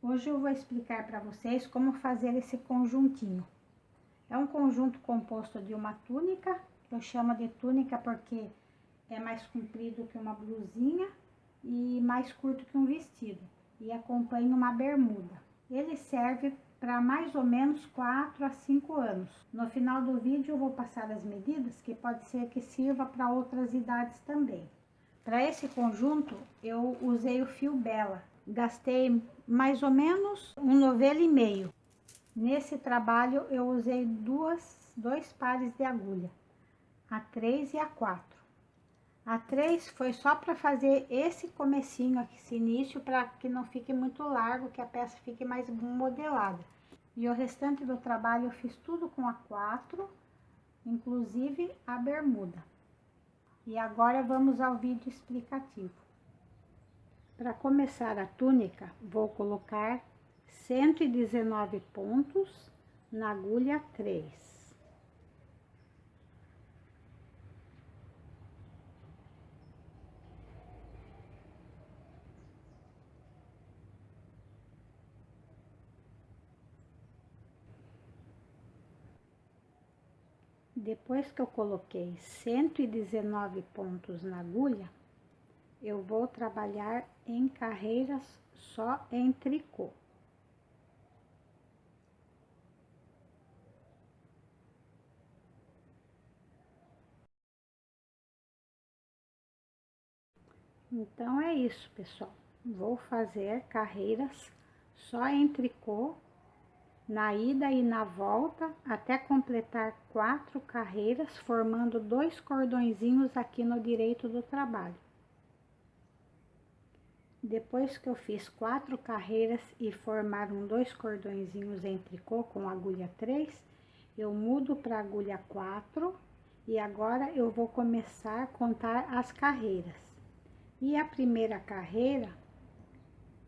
Hoje eu vou explicar para vocês como fazer esse conjuntinho. É um conjunto composto de uma túnica, eu chamo de túnica porque é mais comprido que uma blusinha e mais curto que um vestido, e acompanha uma bermuda. Ele serve para mais ou menos 4 a 5 anos. No final do vídeo eu vou passar as medidas, que pode ser que sirva para outras idades também. Para esse conjunto eu usei o fio Bela, gastei mais ou menos 1,5 novelo. Nesse trabalho eu usei dois pares de agulha, a 3 e a 4. A 3 foi só para fazer esse comecinho aqui, esse início, para que não fique muito largo, que a peça fique mais modelada. E o restante do trabalho eu fiz tudo com a 4, inclusive a bermuda. E agora vamos ao vídeo explicativo. Para começar a túnica, vou colocar 119 pontos na agulha 3. Depois que eu coloquei 119 pontos na agulha, eu vou trabalhar em carreiras só em tricô. Então é isso, pessoal. Vou fazer carreiras só em tricô, na ida e na volta, até completar 4 carreiras, formando 2 cordõezinhos aqui no direito do trabalho. Depois que eu fiz 4 carreiras e formaram 2 cordõezinhos em tricô com agulha 3, eu mudo para agulha 4 e agora eu vou começar a contar as carreiras. E a primeira carreira,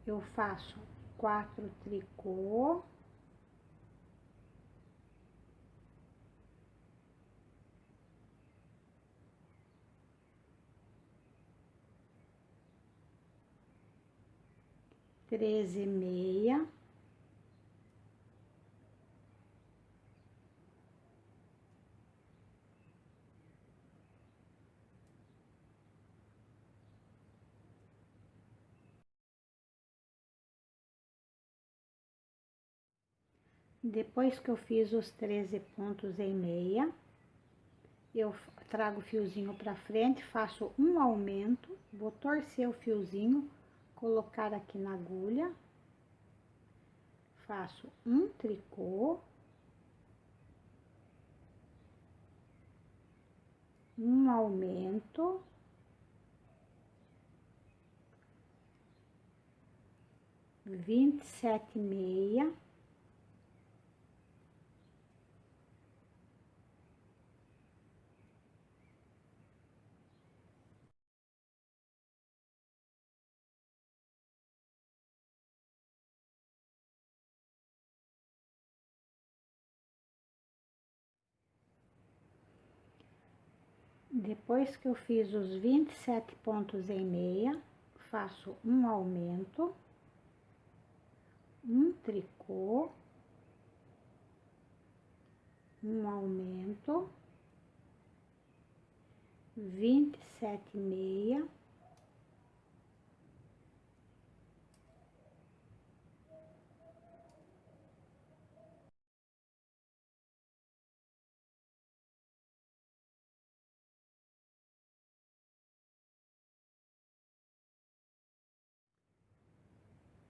eu faço 4 tricô, treze meia, depois que eu fiz os 13 pontos em meia, eu trago o fiozinho para frente, faço um aumento, vou torcer o fiozinho, colocar aqui na agulha, faço um tricô, um aumento, vinte e sete meia, depois que eu fiz os 27 pontos em meia, faço um aumento, um tricô, um aumento, 27 meia,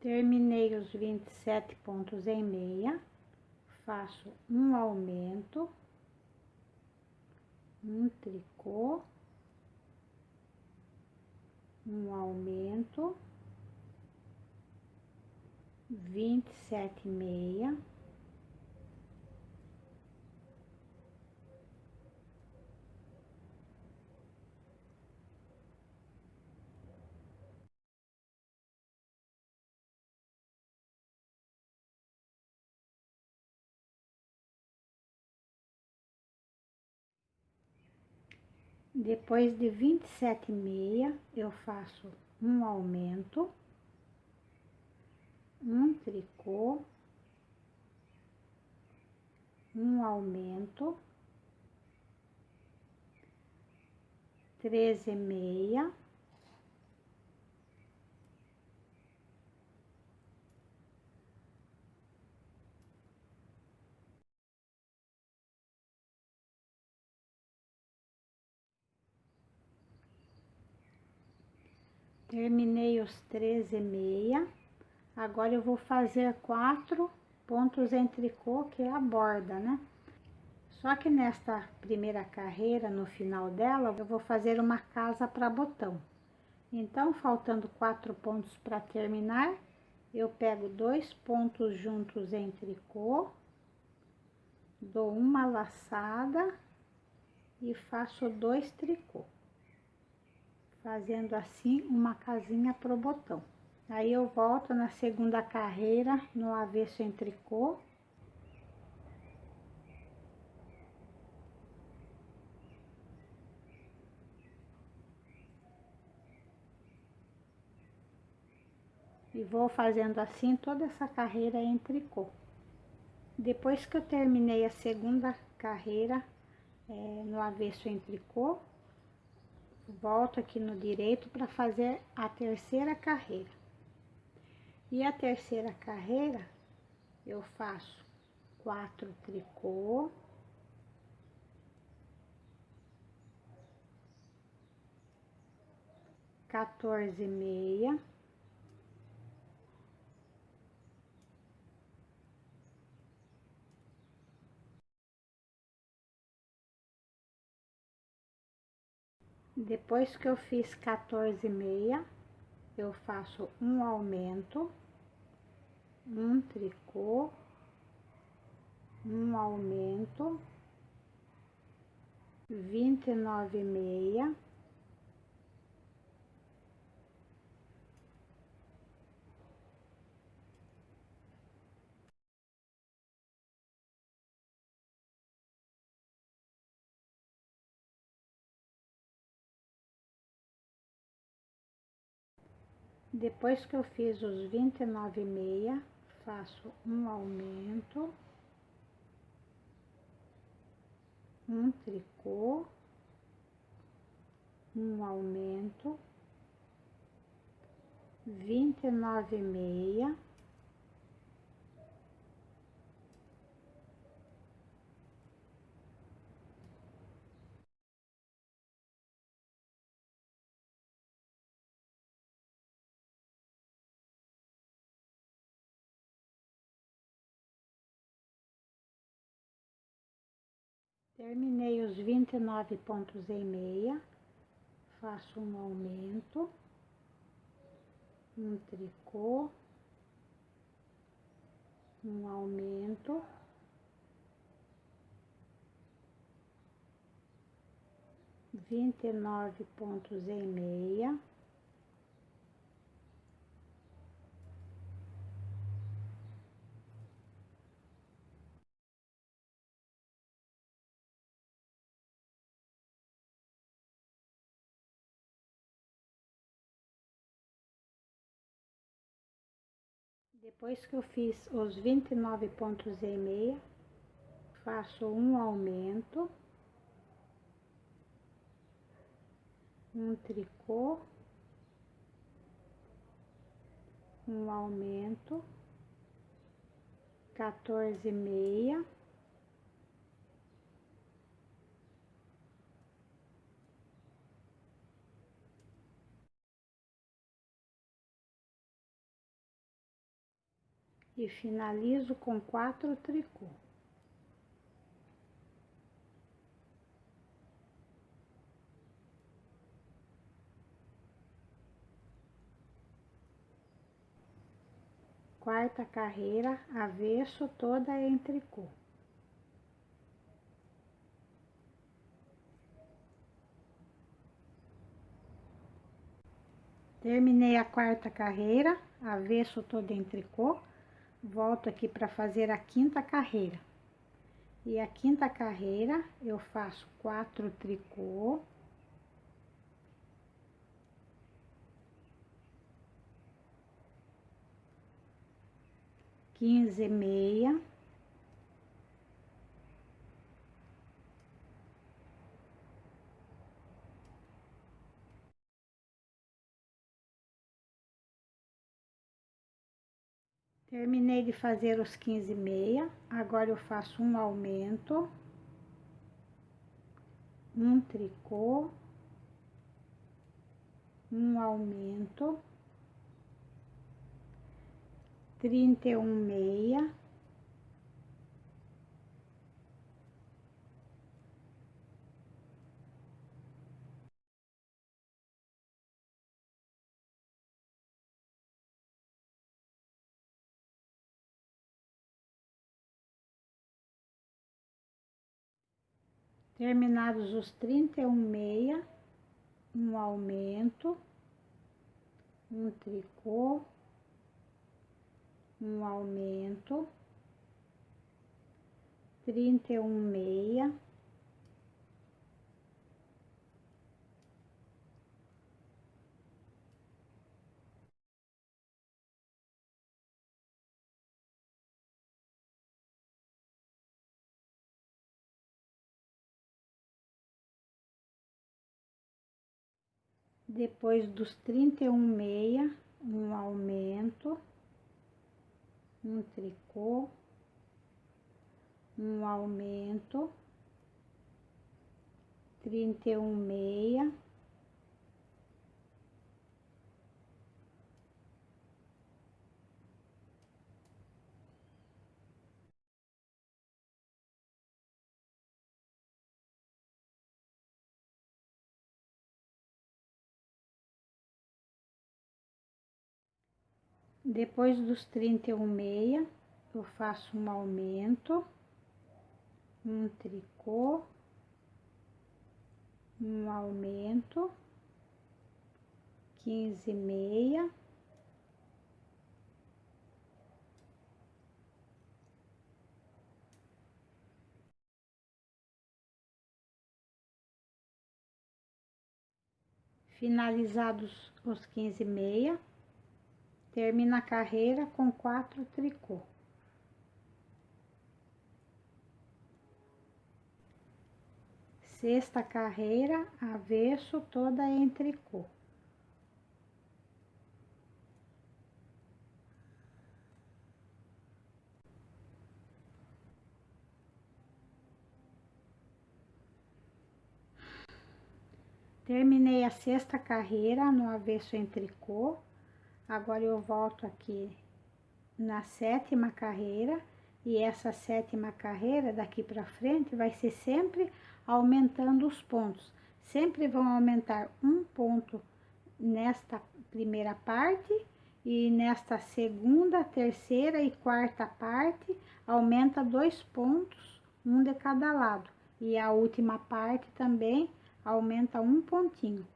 terminei os 27 pontos em meia, faço um aumento, um tricô, um aumento, 27 meia, depois de 27 meia, eu faço um aumento, um tricô, um aumento, 13,5, terminei os 13,5. Agora eu vou fazer 4 pontos em tricô, que é a borda, né? Só que nesta primeira carreira, no final dela, eu vou fazer uma casa para botão. Então, faltando 4 pontos para terminar, eu pego 2 pontos juntos em tricô, dou uma laçada e faço 2 tricô, fazendo assim uma casinha pro botão. Aí eu volto na segunda carreira, no avesso em tricô. E vou fazendo assim toda essa carreira em tricô. Depois que eu terminei a segunda carreira no avesso em tricô, volto aqui no direito para fazer a terceira carreira. E a terceira carreira eu faço 4 tricô, (14,5), depois que eu fiz 14,5, eu faço um aumento, um tricô, um aumento, 29,5, depois que eu fiz os 29,5, faço um aumento, um tricô, um aumento, 29,5, terminei os 29 pontos em meia, faço um aumento, um tricô, um aumento, 29 pontos em meia, depois que eu fiz os 29 pontos em meia, faço um aumento, um tricô, um aumento, 14,5, e finalizo com 4 tricô. Quarta carreira, avesso, toda em tricô. Terminei a quarta carreira, avesso todo em tricô, volto aqui para fazer a quinta carreira. E a quinta carreira eu faço 4 tricô, 15 meia, terminei de fazer os 15 meia, agora eu faço um aumento, um tricô, um aumento, 31 meia, terminados os 31 meia, um aumento, um tricô, um aumento, 31 meia, depois dos 31 meia, um aumento, um tricô, um aumento, 31 meia, depois dos 31 meia, eu faço um aumento, um tricô, um aumento, 15 meia, finalizados os 15 meia, termina a carreira com 4 tricô. Sexta carreira, avesso, toda em tricô. Terminei a sexta carreira no avesso em tricô. Agora eu volto aqui na sétima carreira, e essa sétima carreira daqui para frente vai ser sempre aumentando os pontos. Sempre vão aumentar um ponto nesta primeira parte, e nesta segunda, terceira e quarta parte aumenta 2 pontos, um de cada lado, e a última parte também aumenta um pontinho.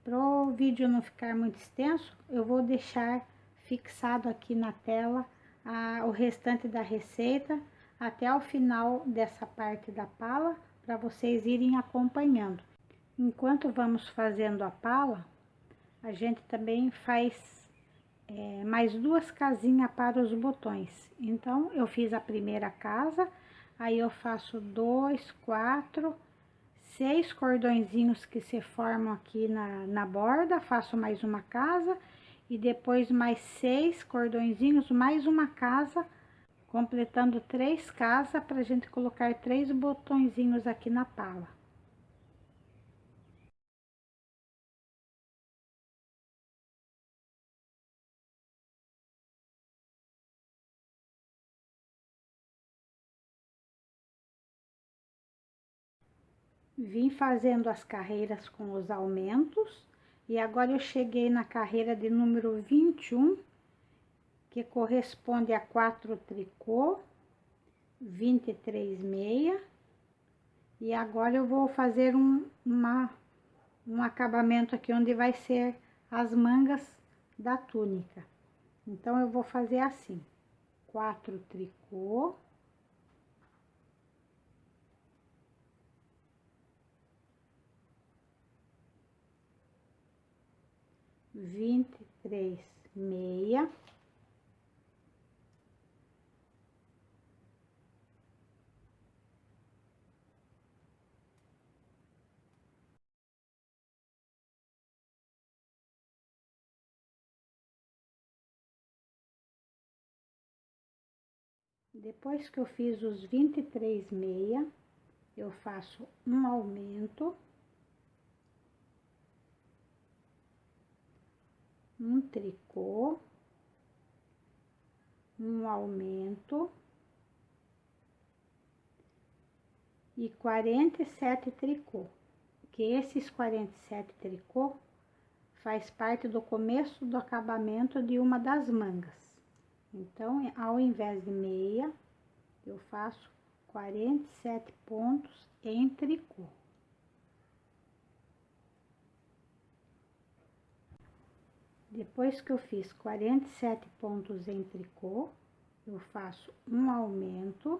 Para o vídeo não ficar muito extenso, eu vou deixar fixado aqui na tela o restante da receita até o final dessa parte da pala, para vocês irem acompanhando. Enquanto vamos fazendo a pala, a gente também faz mais 2 casinhas para os botões. Então, eu fiz a primeira casa, aí eu faço 2, 4, 6 cordõezinhos que se formam aqui na borda, faço mais uma casa, e depois mais 6 cordõezinhos, mais uma casa, completando 3 casas para a gente colocar 3 botõezinhos aqui na pala. Vim fazendo as carreiras com os aumentos, e agora eu cheguei na carreira de número 21, que corresponde a 4 tricô, 23 meia, e agora eu vou fazer um acabamento aqui onde vai ser as mangas da túnica. Então, eu vou fazer assim, 4 tricô, vinte e três meia, Depois que eu fiz os 23 meia, eu faço um aumento, um tricô, um aumento e 47 tricô, que esses 47 tricô faz parte do começo do acabamento de uma das mangas. Então, ao invés de meia, eu faço 47 pontos em tricô. Depois que eu fiz 47 pontos em tricô, eu faço um aumento,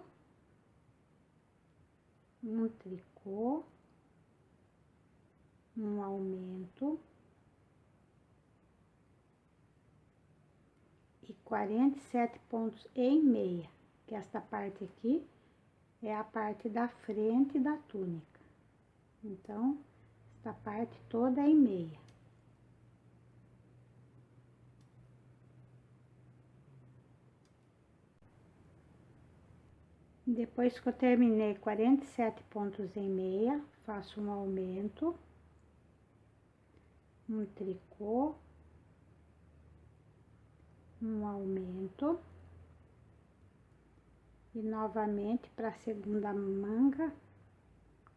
um tricô, um aumento e 47 pontos em meia, que esta parte aqui é a parte da frente da túnica. Então, esta parte toda é em meia. Depois que eu terminei 47 pontos em meia, faço um aumento, um tricô, um aumento e novamente para a segunda manga,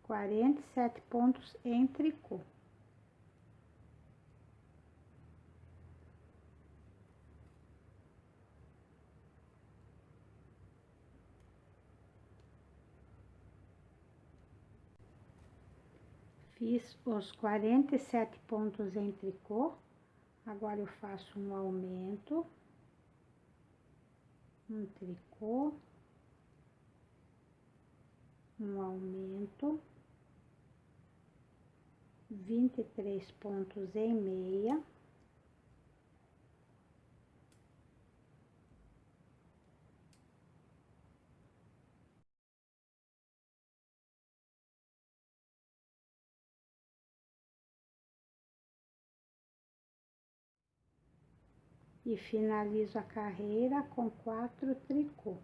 47 pontos em tricô. Fiz os 47 pontos em tricô, agora eu faço um aumento, um tricô, um aumento, 23 pontos em meia, e finalizo a carreira com 4 tricô.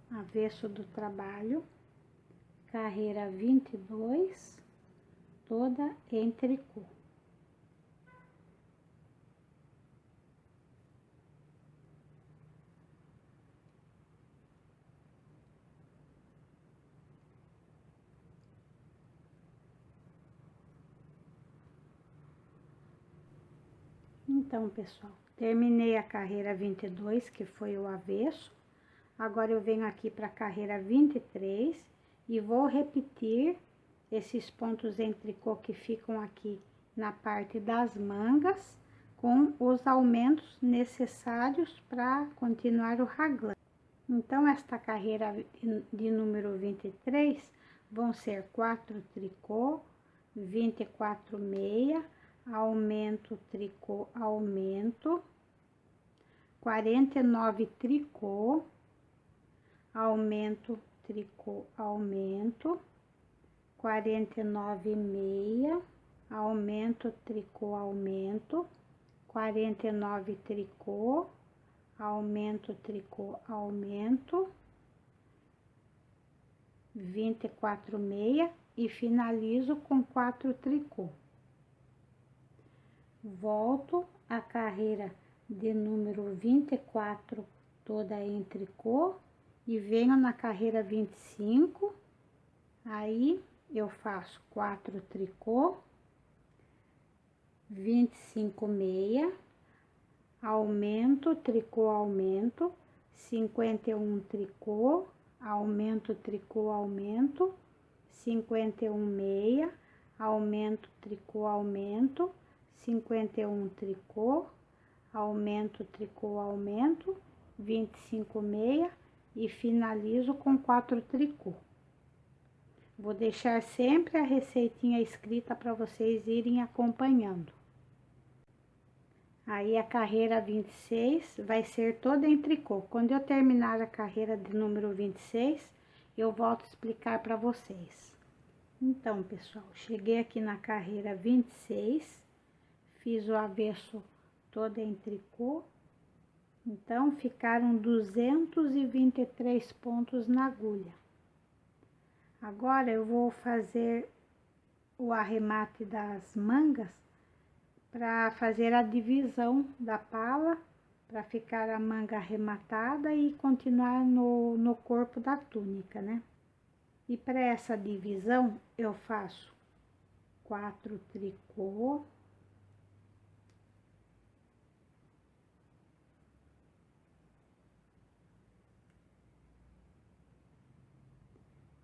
Avesso do trabalho, carreira 22, toda em tricô. Então, pessoal, terminei a carreira 22, que foi o avesso. Agora eu venho aqui para a carreira 23 e vou repetir esses pontos em tricô que ficam aqui na parte das mangas, com os aumentos necessários para continuar o raglan. Então, esta carreira de número 23 vão ser 4 tricô, 24 meia, aumento, tricô, aumento, 49 tricô, aumento, tricô, aumento, 49 meia, aumento, tricô, aumento, 49 tricô, aumento, tricô, aumento, 24 meia e finalizo com 4 tricô. Volto a carreira de número 24 toda em tricô e venho na carreira 25, aí eu faço 4 tricô, 25 meia, aumento, tricô, aumento, 51 tricô, aumento, tricô, aumento, 51 meia, aumento, tricô, aumento, 51 tricô, aumento, tricô, aumento, 25 meia e finalizo com 4 tricô. Vou deixar sempre a receitinha escrita para vocês irem acompanhando. Aí a carreira 26 vai ser toda em tricô. Quando eu terminar a carreira de número 26, eu volto a explicar para vocês. Então, pessoal, cheguei aqui na carreira 26, fiz o avesso toda em tricô. Então, ficaram 223 pontos na agulha. Agora, eu vou fazer o arremate das mangas para fazer a divisão da pala, para ficar a manga arrematada e continuar no corpo da túnica, né? E para essa divisão, eu faço 4 tricô,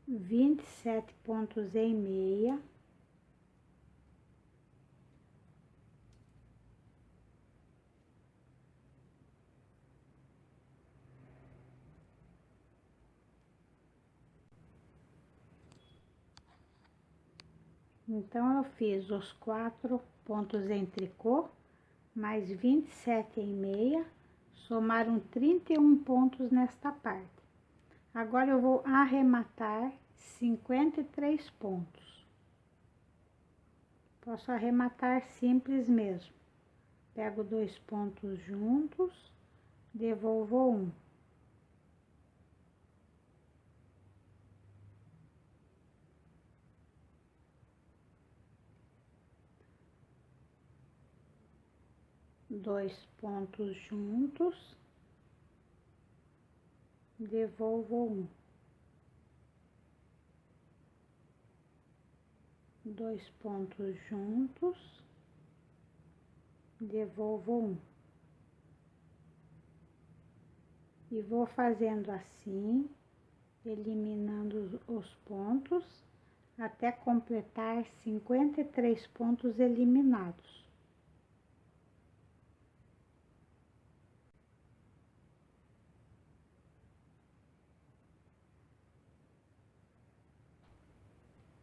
27 pontos em meia, então eu fiz os 4 pontos em tricô, mais 27 em meia, somaram 31 pontos nesta parte. Agora eu vou arrematar 53 pontos. Posso arrematar simples mesmo. Pego 2 pontos juntos, devolvo um. Dois pontos juntos, devolvo um. 2 pontos juntos, devolvo um. E vou fazendo assim, eliminando os pontos, até completar 53 pontos eliminados.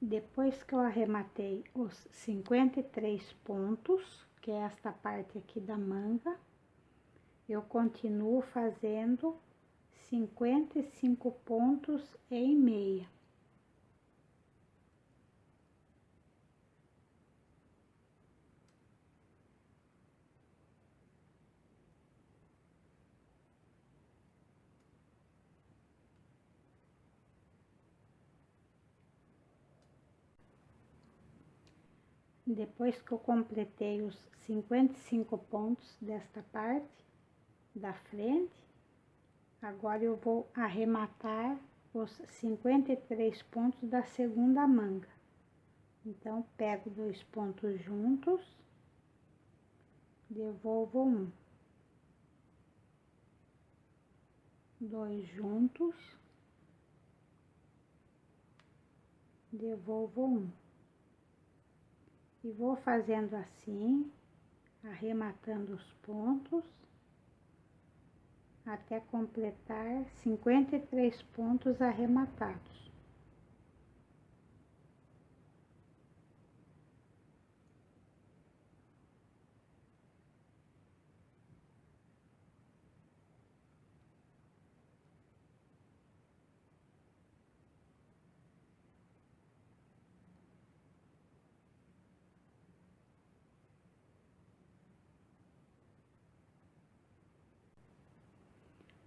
Depois que eu arrematei os 53 pontos, que é esta parte aqui da manga, eu continuo fazendo 55 pontos em meia. Depois que eu completei os 55 pontos desta parte da frente, agora eu vou arrematar os 53 pontos da segunda manga. Então, pego 2 pontos juntos, devolvo um. 2 juntos, devolvo um. E vou fazendo assim, arrematando os pontos, até completar 53 pontos arrematados.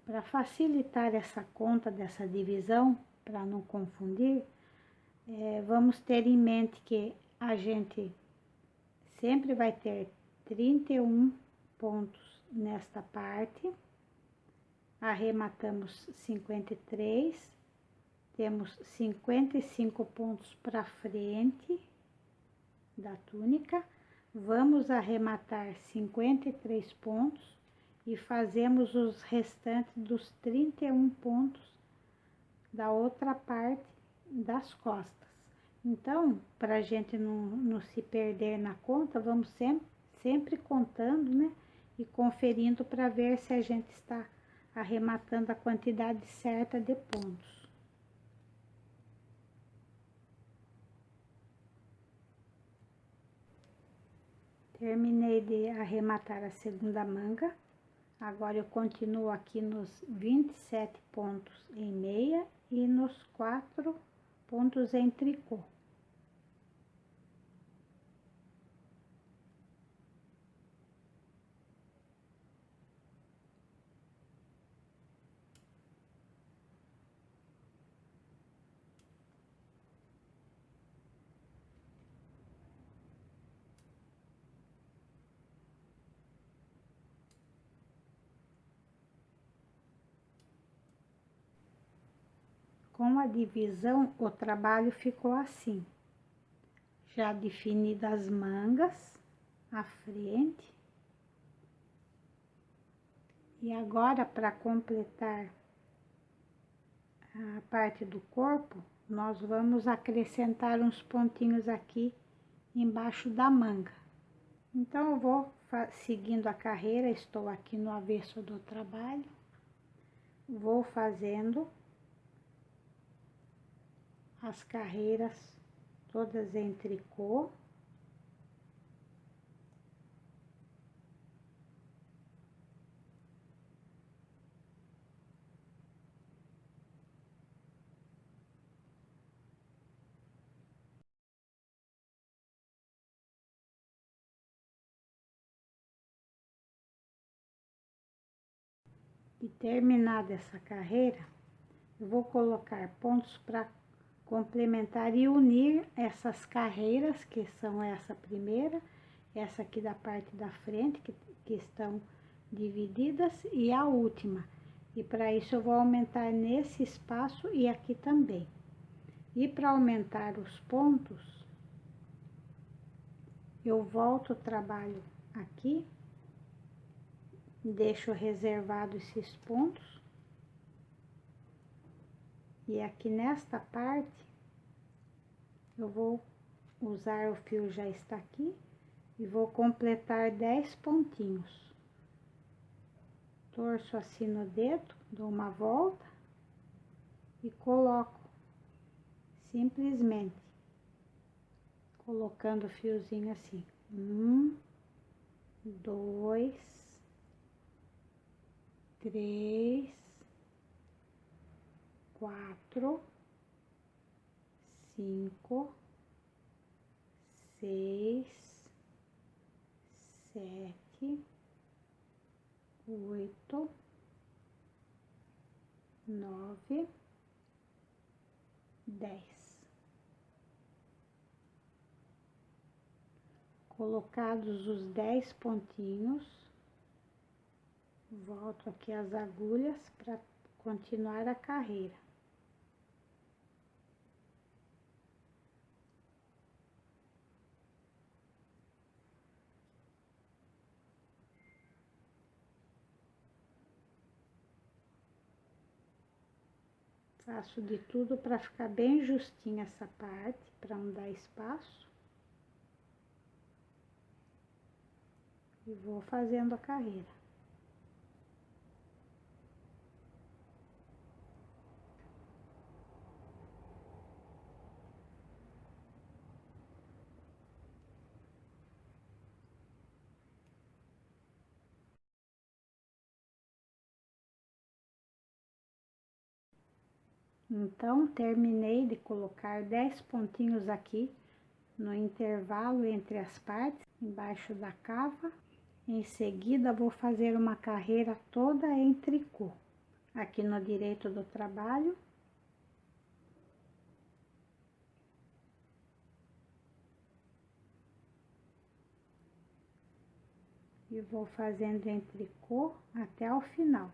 Para facilitar essa conta dessa divisão, para não confundir, vamos ter em mente que a gente sempre vai ter 31 pontos nesta parte, arrematamos 53, temos 55 pontos para frente da túnica, vamos arrematar 53 pontos e fazemos os restantes dos 31 pontos da outra parte das costas. Então, para a gente não se perder na conta, vamos sempre contando, né? E conferindo para ver se a gente está arrematando a quantidade certa de pontos. Terminei de arrematar a segunda manga. Agora eu continuo aqui nos 27 pontos em meia e nos 4 pontos em tricô. Com a divisão, o trabalho ficou assim. Já definidas as mangas, a frente. E agora, para completar a parte do corpo, nós vamos acrescentar uns pontinhos aqui embaixo da manga. Então, eu vou seguindo a carreira, estou aqui no avesso do trabalho, vou fazendo as carreiras todas em tricô. E terminada essa carreira, eu vou colocar pontos para complementar e unir essas carreiras, que são essa primeira, essa aqui da parte da frente, que estão divididas, e a última. E para isso eu vou aumentar nesse espaço e aqui também. E para aumentar os pontos, eu volto o trabalho aqui, deixo reservado esses pontos. E aqui nesta parte, eu vou usar o fio já está aqui e vou completar 10 pontinhos. Torço assim no dedo, dou uma volta e coloco simplesmente, colocando o fiozinho assim. 1, 2, 3, 4, 5, 6, 7, 8, 9, 10. Colocados os 10 pontinhos, volto aqui as agulhas para continuar a carreira. Faço de tudo para ficar bem justinha essa parte, para não dar espaço. E vou fazendo a carreira. Então, terminei de colocar 10 pontinhos aqui no intervalo entre as partes, embaixo da cava. Em seguida, vou fazer uma carreira toda em tricô. Aqui no direito do trabalho. E vou fazendo em tricô até o final.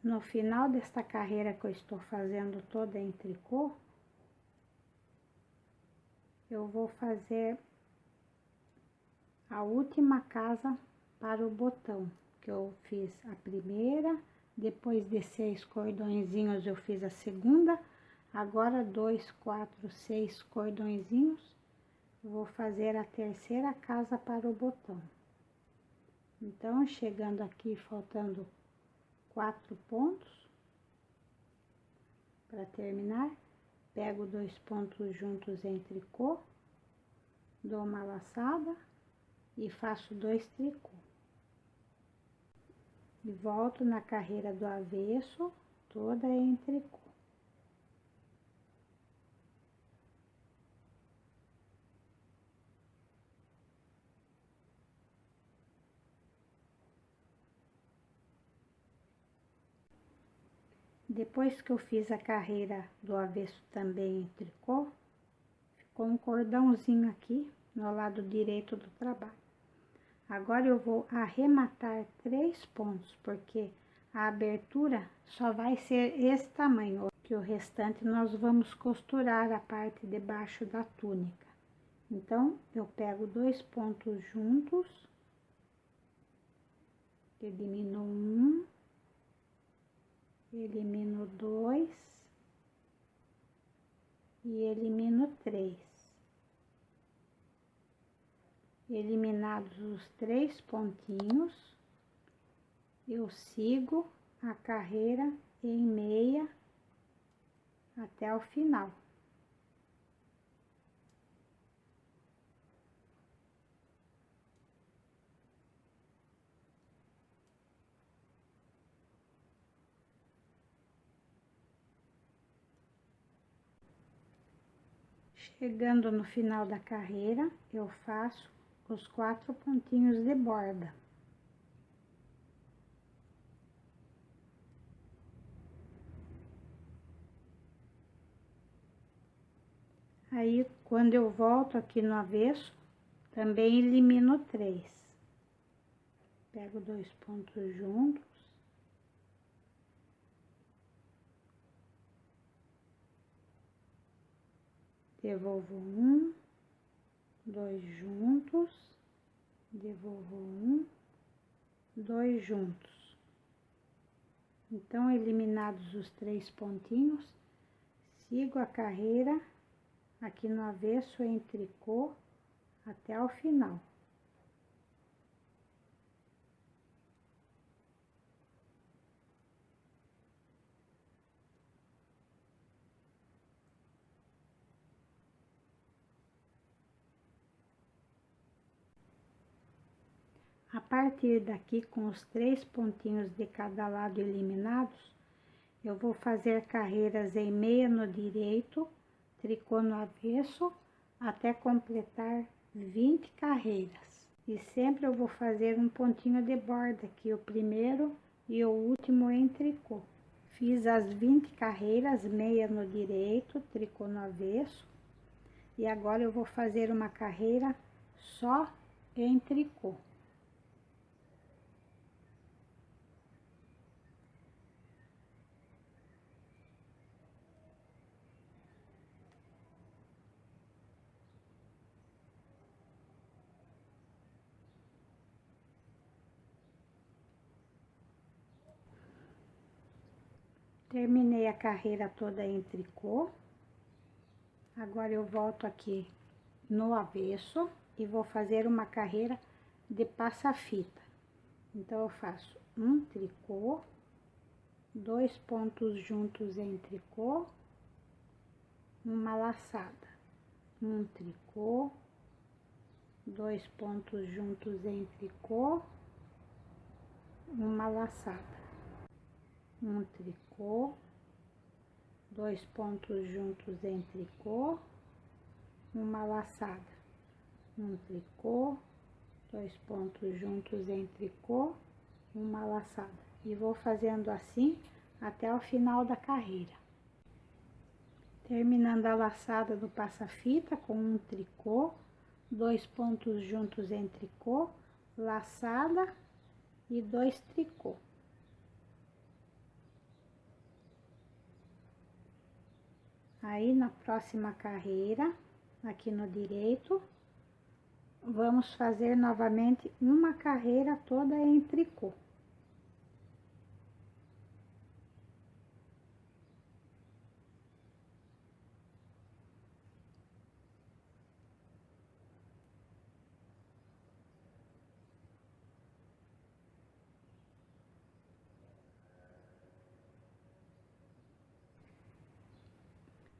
No final desta carreira que eu estou fazendo toda em tricô, eu vou fazer a última casa para o botão, que eu fiz a primeira, depois de 6 cordõezinhos eu fiz a segunda, agora 2, 4, 6 cordõezinhos, vou fazer a terceira casa para o botão. Então, chegando aqui, faltando 4 pontos para terminar, pego 2 pontos juntos em tricô, dou uma laçada e faço 2 tricô. E volto na carreira do avesso, toda em tricô. Depois que eu fiz a carreira do avesso também em tricô, ficou um cordãozinho aqui no lado direito do trabalho. Agora eu vou arrematar 3 pontos, porque a abertura só vai ser esse tamanho, que o restante nós vamos costurar a parte de baixo da túnica. Então, eu pego 2 pontos juntos, elimino um, elimino 2 e elimino 3. Eliminados os 3 pontinhos, eu sigo a carreira em meia até o final. Chegando no final da carreira, eu faço os 4 pontinhos de borda. Aí, quando eu volto aqui no avesso, também elimino 3. Pego 2 pontos juntos. Devolvo um, 2 juntos, devolvo um, 2 juntos. Então, eliminados os 3 pontinhos, sigo a carreira aqui no avesso em tricô até o final. A partir daqui, com os 3 pontinhos de cada lado eliminados, eu vou fazer carreiras em meia no direito, tricô no avesso, até completar 20 carreiras. E sempre eu vou fazer um pontinho de borda aqui, o primeiro e o último em tricô. Fiz as 20 carreiras, meia no direito, tricô no avesso. E agora eu vou fazer uma carreira só em tricô. Terminei a carreira toda em tricô. Agora eu volto aqui no avesso e vou fazer uma carreira de passa-fita. Então, eu faço um tricô, 2 pontos juntos em tricô, uma laçada, um tricô, 2 pontos juntos em tricô, uma laçada, um tricô, 2 pontos juntos em tricô, uma laçada, um tricô, 2 pontos juntos em tricô, uma laçada. E vou fazendo assim até o final da carreira. Terminando a laçada do passa-fita com um tricô, 2 pontos juntos em tricô, laçada e 2 tricô. Aí, na próxima carreira, aqui no direito, vamos fazer novamente uma carreira toda em tricô.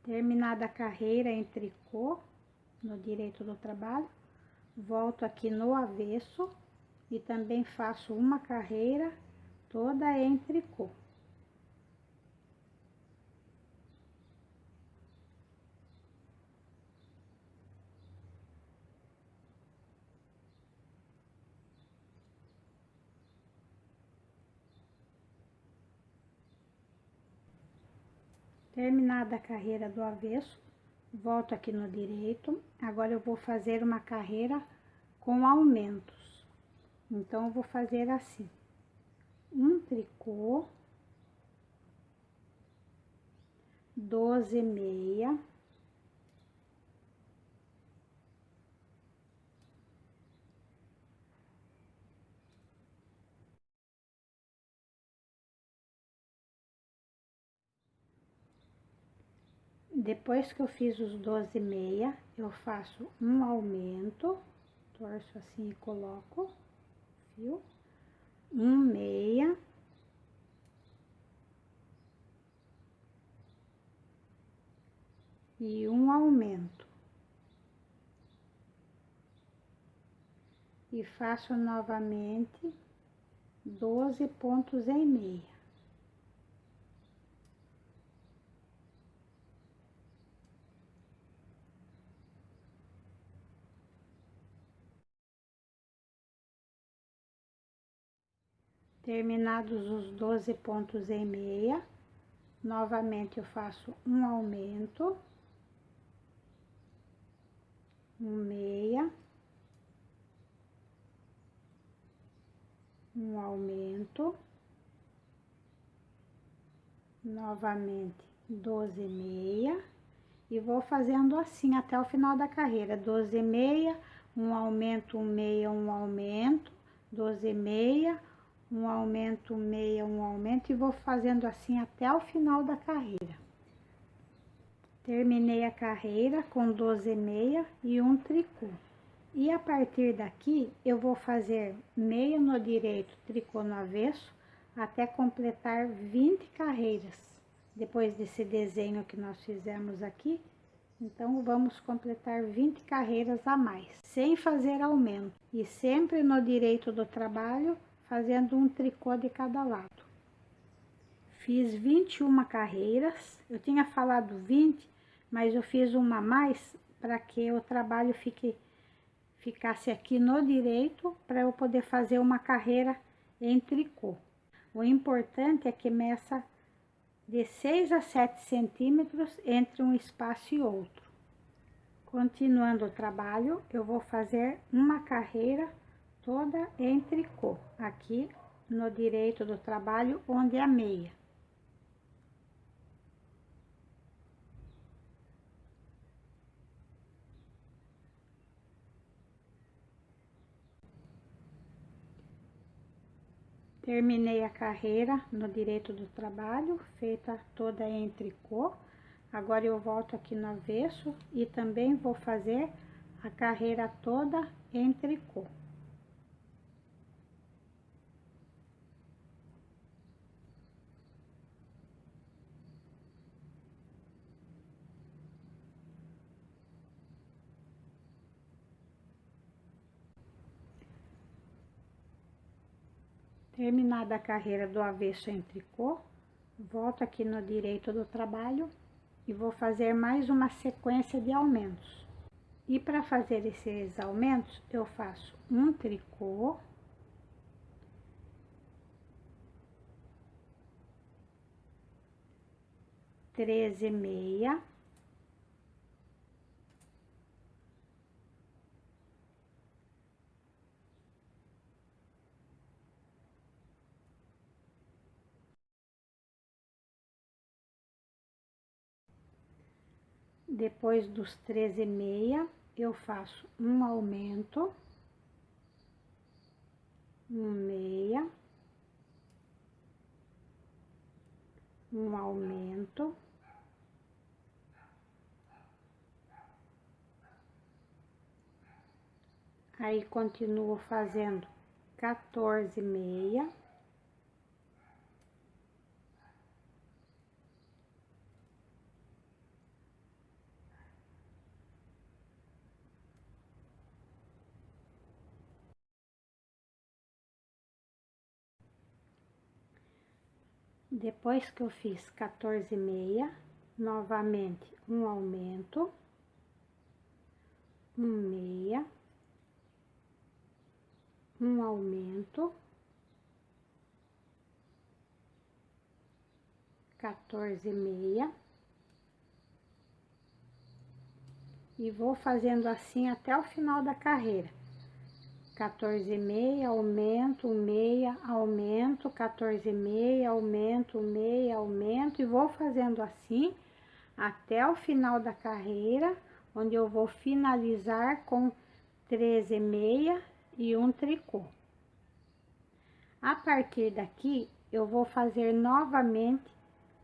Terminada a carreira em tricô, no direito do trabalho, volto aqui no avesso e também faço uma carreira toda em tricô. Terminada a carreira do avesso, volto aqui no direito. Agora eu vou fazer uma carreira com aumentos. Então, eu vou fazer assim: um tricô, 12 meia, depois que eu fiz os 12 meia, eu faço um aumento, torço assim e coloco fio, um meia, e um aumento, e faço novamente 12 pontos em meia. Terminados os 12 pontos em meia, novamente eu faço um aumento, um meia, um aumento, novamente 12 meia, e vou fazendo assim até o final da carreira: 12 meia, um aumento, um meia, um aumento, 12 meia, um aumento, meia, um aumento, e vou fazendo assim até o final da carreira. Terminei a carreira com 12 meia e um tricô. E a partir daqui, eu vou fazer meia no direito, tricô no avesso, até completar 20 carreiras. Depois desse desenho que nós fizemos aqui, então vamos completar 20 carreiras a mais, sem fazer aumento. E sempre no direito do trabalho, fazendo um tricô de cada lado. Fiz 21 carreiras, eu tinha falado 20, mas eu fiz uma a mais para que o trabalho ficasse aqui no direito, para eu poder fazer uma carreira em tricô. O importante é que meça de 6 a 7 centímetros entre um espaço e outro. Continuando o trabalho, eu vou fazer uma carreira toda em tricô, aqui no direito do trabalho, onde é a meia. Terminei a carreira no direito do trabalho, feita toda em tricô. Agora eu volto aqui no avesso e também vou fazer a carreira toda em tricô. Terminada a carreira do avesso em tricô, volto aqui no direito do trabalho e vou fazer mais uma sequência de aumentos. E para fazer esses aumentos, eu faço um tricô, treze meia, depois dos 13 meia, eu faço um aumento, um meia, um aumento, aí continuo fazendo 14 meia, depois que eu fiz 14 meia, novamente um aumento, um meia, um aumento, 14 meia, e vou fazendo assim até o final da carreira. 14,5, aumento, meia, aumento, 14,5, aumento, meia, aumento, e vou fazendo assim até o final da carreira, onde eu vou finalizar com 13,5 e um tricô. A partir daqui, eu vou fazer novamente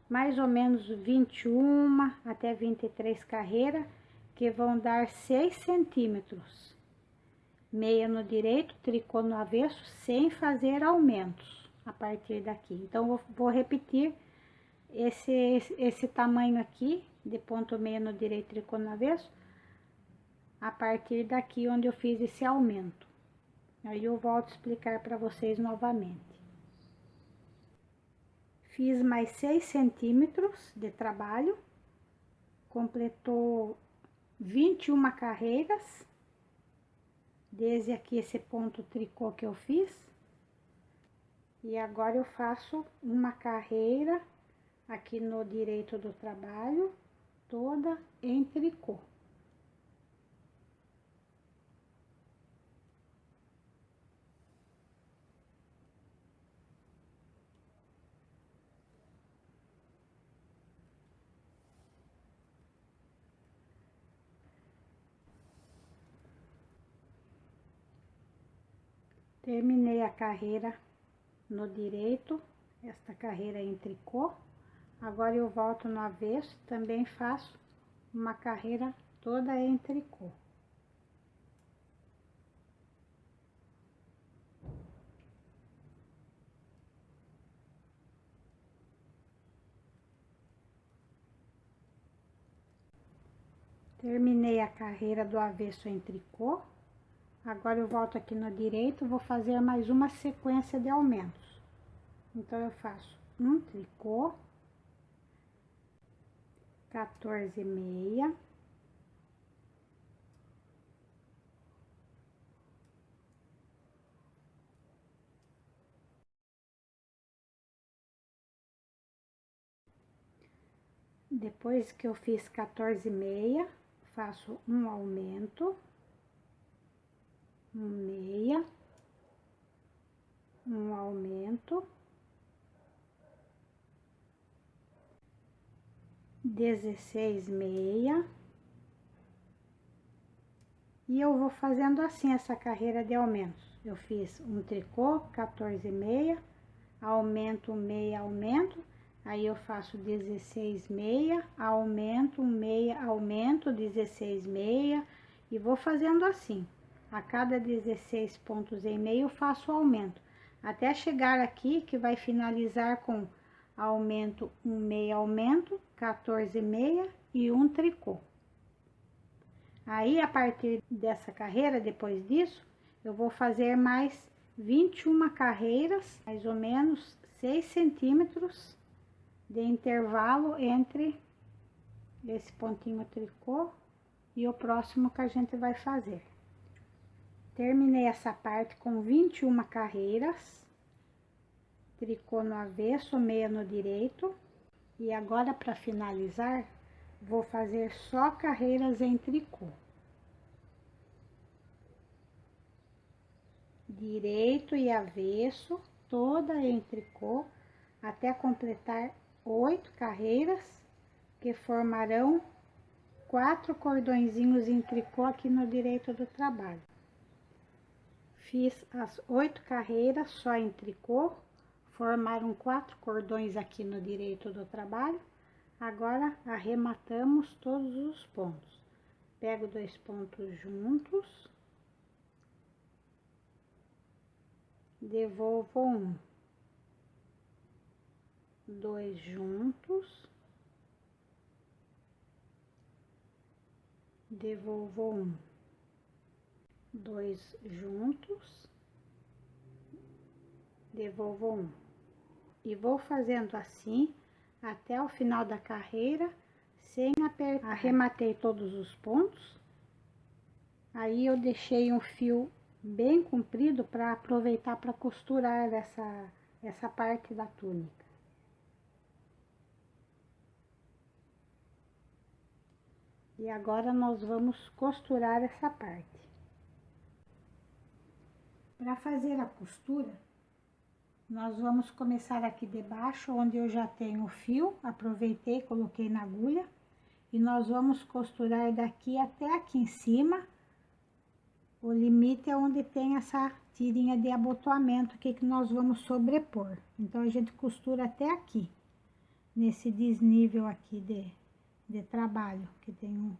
mais ou menos 21 até 23 carreiras, que vão dar 6 centímetros. Meia no direito, tricô no avesso, sem fazer aumentos a partir daqui. Então, eu vou repetir esse tamanho aqui, de ponto meia no direito, tricô no avesso, a partir daqui onde eu fiz esse aumento. Aí eu volto a explicar para vocês novamente. Fiz mais 6 centímetros de trabalho, completou 21 carreiras, desde aqui esse ponto tricô que eu fiz. E agora eu faço uma carreira aqui no direito do trabalho, toda em tricô. Terminei a carreira no direito, esta carreira em tricô. Agora eu volto no avesso, também faço uma carreira toda em tricô. Terminei a carreira do avesso em tricô. Agora eu volto aqui no direito, vou fazer mais uma sequência de aumentos. Então, eu faço um tricô, 14,5, depois que eu fiz 14,5, faço um aumento, um meia, um aumento, 16,5, e eu vou fazendo assim essa carreira de aumentos. Eu fiz um tricô, 14,5, aumento, meia, aumento, aí eu faço 16,5, aumento, meia, aumento, 16,5, e vou fazendo assim. A cada 16 pontos e meio eu faço aumento, até chegar aqui que vai finalizar com aumento, um meia, aumento, 14,5 e um tricô. Aí, a partir dessa carreira, depois disso, eu vou fazer mais 21 carreiras, mais ou menos 6 centímetros de intervalo entre esse pontinho tricô e o próximo que a gente vai fazer. Terminei essa parte com 21 carreiras, tricô no avesso, meia no direito. E agora, para finalizar, vou fazer só carreiras em tricô. Direito e avesso, toda em tricô, até completar 8 carreiras, que formarão 4 cordõezinhos em tricô aqui no direito do trabalho. Fiz as 8 carreiras só em tricô, formaram 4 cordões aqui no direito do trabalho. Agora, arrematamos todos os pontos. Pego 2 pontos juntos, devolvo um, 2 juntos, devolvo um, 2 juntos, devolvo um. E vou fazendo assim até o final da carreira, sem apertar. Arrematei todos os pontos. Aí eu deixei um fio bem comprido para aproveitar para costurar essa parte da túnica. E agora nós vamos costurar essa parte. Para fazer a costura, nós vamos começar aqui debaixo, onde eu já tenho o fio, aproveitei, coloquei na agulha, e nós vamos costurar daqui até aqui em cima. O limite é onde tem essa tirinha de abotoamento aqui que nós vamos sobrepor. Então, a gente costura até aqui, nesse desnível aqui de trabalho, que tem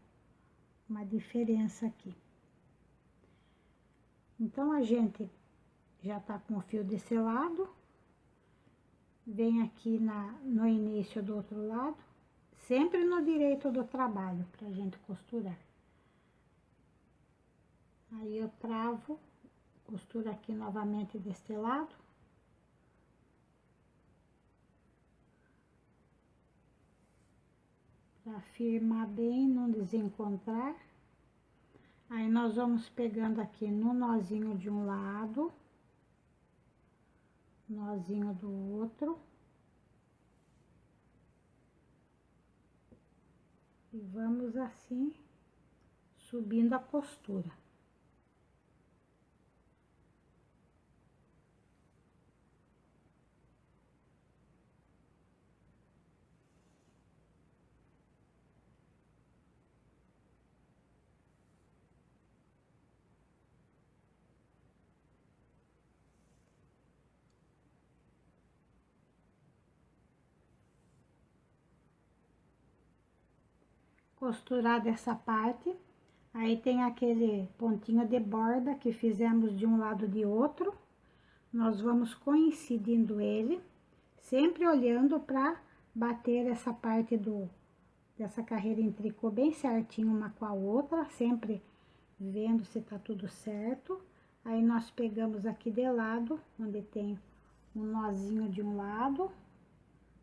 uma diferença aqui. Então, a gente já tá com o fio desse lado, vem aqui no início do outro lado, sempre no direito do trabalho, pra gente costurar. Aí eu travo, costuro aqui novamente deste lado. Pra firmar bem, não desencontrar. Aí nós vamos pegando aqui no nozinho de um lado, nozinho do outro. E vamos assim, subindo a costura. Costurar dessa parte, aí tem aquele pontinho de borda que fizemos de um lado de outro, nós vamos coincidindo ele, sempre olhando para bater essa parte dessa carreira em tricô bem certinho uma com a outra, sempre vendo se tá tudo certo. Aí nós pegamos aqui de lado, onde tem um nozinho de um lado,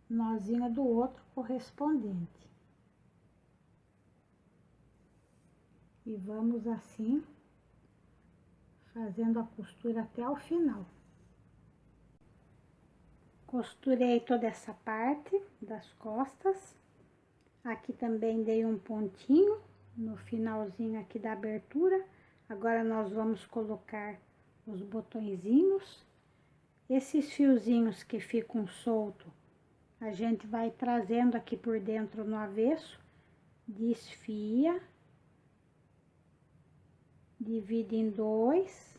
nozinho do outro correspondente. E vamos assim, fazendo a costura até o final. Costurei toda essa parte das costas. Aqui também dei um pontinho no finalzinho aqui da abertura. Agora nós vamos colocar os botõezinhos. Esses fiozinhos que ficam soltos, a gente vai trazendo aqui por dentro no avesso, desfia. Divide em dois,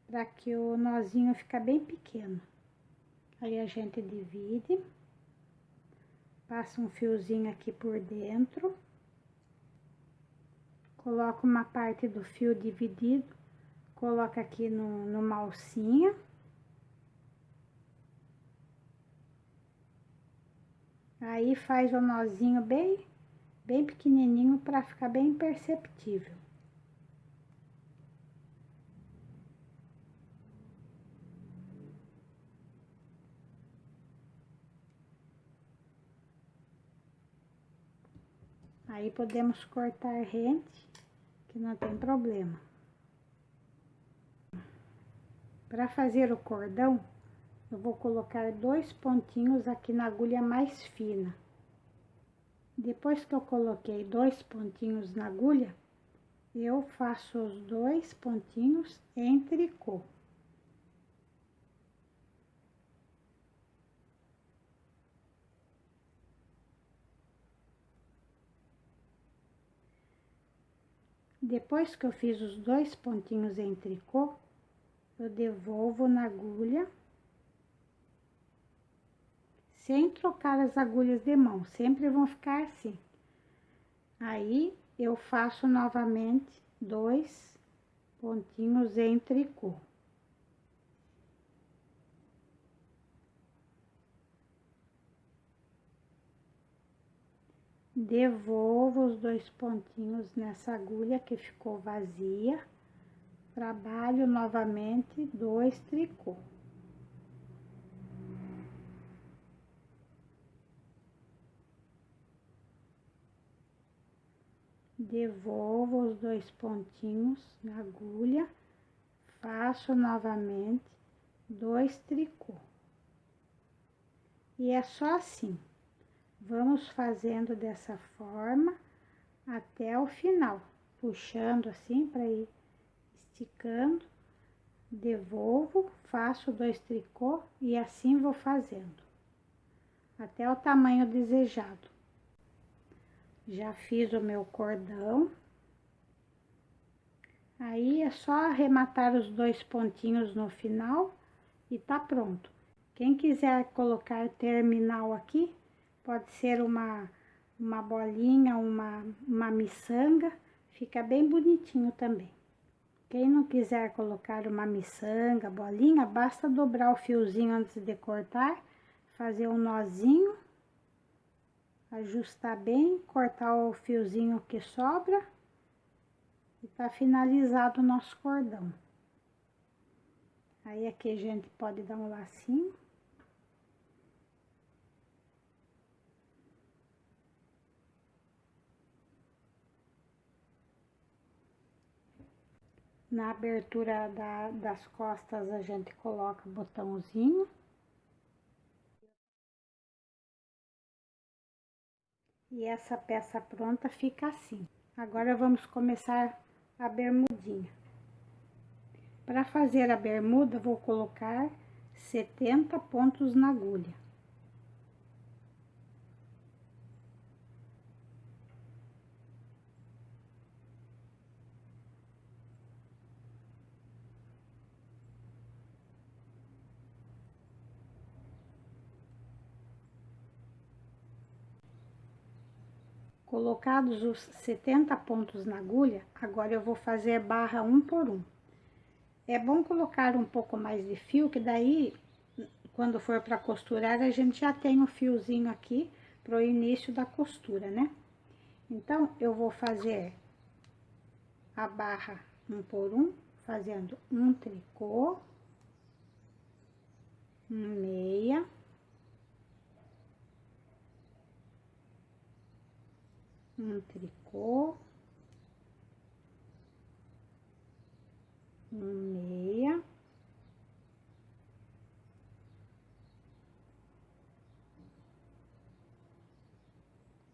para que o nozinho fique bem pequeno. Aí a gente divide, passa um fiozinho aqui por dentro, coloca uma parte do fio dividido, coloca aqui numa alcinha. Aí faz o nozinho bem pequenininho para ficar bem perceptível. Aí podemos cortar rente, que não tem problema. Para fazer o cordão, eu vou colocar 2 pontinhos aqui na agulha mais fina. Depois que eu coloquei 2 pontinhos na agulha, eu faço os 2 pontinhos em tricô. Depois que eu fiz os 2 pontinhos em tricô, eu devolvo na agulha, sem trocar as agulhas de mão, sempre vão ficar assim. Aí, eu faço novamente 2 pontinhos em tricô. Devolvo os 2 pontinhos nessa agulha que ficou vazia, trabalho novamente 2 tricô. Devolvo os 2 pontinhos na agulha, faço novamente 2 tricô. E é só assim. Vamos fazendo dessa forma até o final, puxando assim para ir esticando, devolvo, faço 2 tricô e assim vou fazendo até o tamanho desejado. Já fiz o meu cordão, aí é só arrematar os 2 pontinhos no final e tá pronto. Quem quiser colocar terminal aqui, pode ser uma bolinha, uma miçanga, fica bem bonitinho também. Quem não quiser colocar uma miçanga, bolinha, basta dobrar o fiozinho antes de cortar, fazer um nozinho, ajustar bem, cortar o fiozinho que sobra e tá finalizado o nosso cordão. Aí aqui a gente pode dar um lacinho. Na abertura das costas a gente coloca botãozinho. E essa peça pronta fica assim. Agora vamos começar a bermudinha. Para fazer a bermuda, vou colocar 70 pontos na agulha. Colocados os 70 pontos na agulha, agora eu vou fazer barra 1 por 1. É bom colocar um pouco mais de fio, que daí, quando for para costurar, a gente já tem o fiozinho aqui para o início da costura, né? Então, eu vou fazer a barra 1 por 1, fazendo um tricô, meia, um tricô, meia,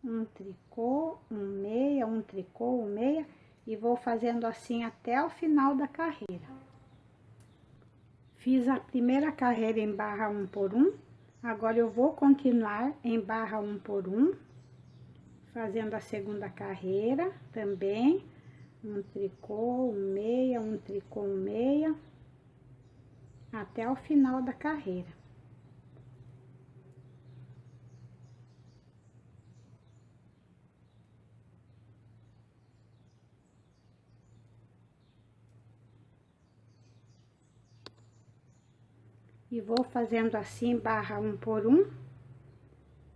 um tricô, meia, um tricô, meia, e vou fazendo assim até o final da carreira. Fiz a primeira carreira em barra 1 por 1, agora eu vou continuar em barra 1 por 1, fazendo a segunda carreira também, um tricô, meia, um tricô, meia, até o final da carreira. E vou fazendo assim, barra 1 por 1,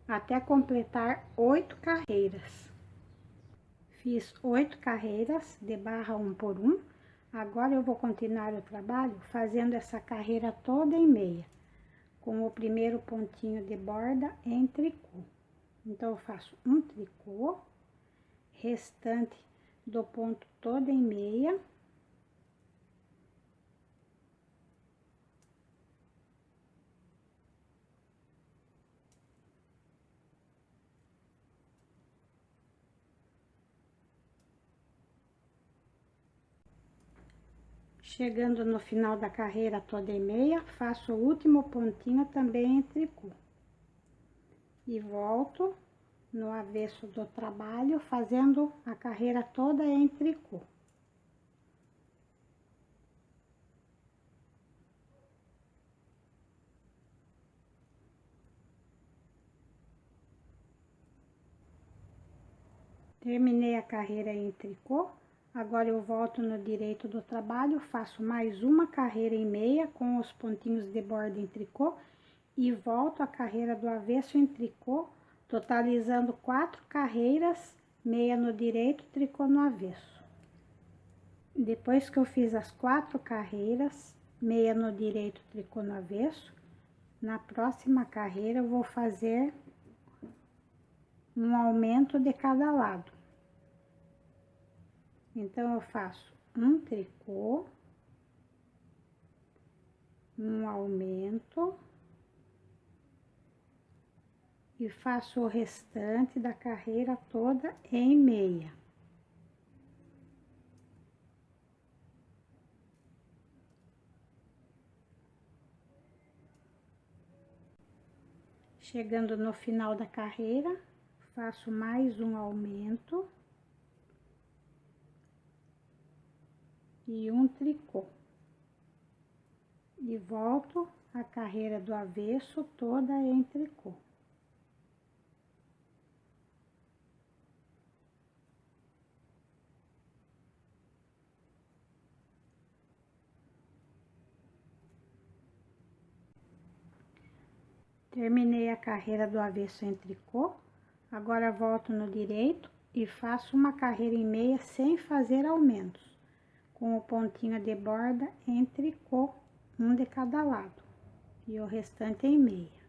até completar 8 carreiras. Fiz 8 carreiras de barra 1 por 1. Agora eu vou continuar o trabalho fazendo essa carreira toda em meia, com o primeiro pontinho de borda em tricô. Então, eu faço um tricô, restante do ponto todo em meia. Chegando no final da carreira toda em meia, faço o último pontinho também em tricô. E volto no avesso do trabalho, fazendo a carreira toda em tricô. Terminei a carreira em tricô, agora eu volto no direito do trabalho, faço mais uma carreira em meia com os pontinhos de borda em tricô e volto a carreira do avesso em tricô, totalizando 4 carreiras, meia no direito, tricô no avesso. Depois que eu fiz as 4 carreiras, meia no direito, tricô no avesso, na próxima carreira eu vou fazer um aumento de cada lado. Então, eu faço um tricô, um aumento e faço o restante da carreira toda em meia. Chegando no final da carreira, faço mais um aumento e um tricô. E volto a carreira do avesso toda em tricô. Terminei a carreira do avesso em tricô, agora volto no direito e faço uma carreira em meia sem fazer aumentos, com o pontinho de borda em tricô, um de cada lado, e o restante em meia.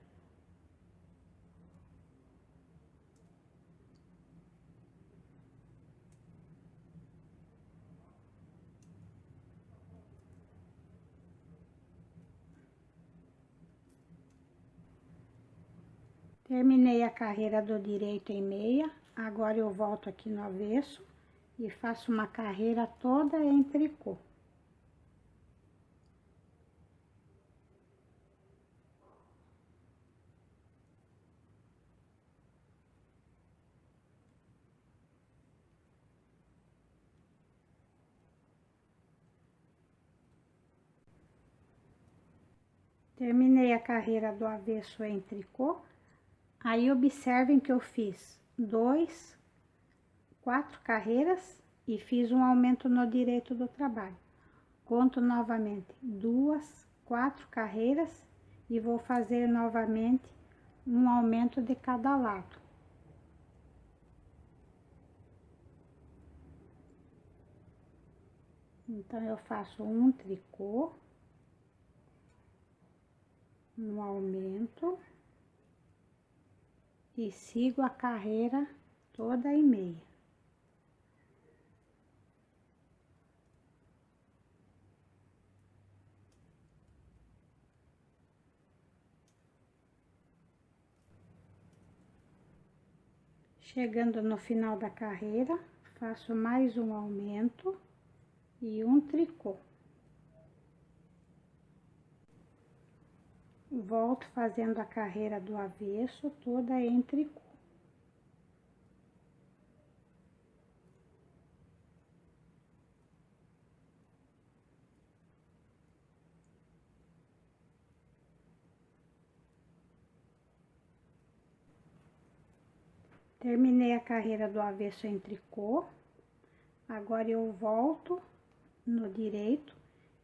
Terminei a carreira do direito em meia, agora eu volto aqui no avesso e faço uma carreira toda em tricô. Terminei a carreira do avesso em tricô, aí observem que eu fiz 4 carreiras e fiz um aumento no direito do trabalho. Conto novamente 4 carreiras e vou fazer novamente um aumento de cada lado. Então, eu faço um tricô, um aumento e sigo a carreira toda em meia. Chegando no final da carreira, faço mais um aumento e um tricô. Volto fazendo a carreira do avesso toda em tricô. Terminei a carreira do avesso em tricô, agora eu volto no direito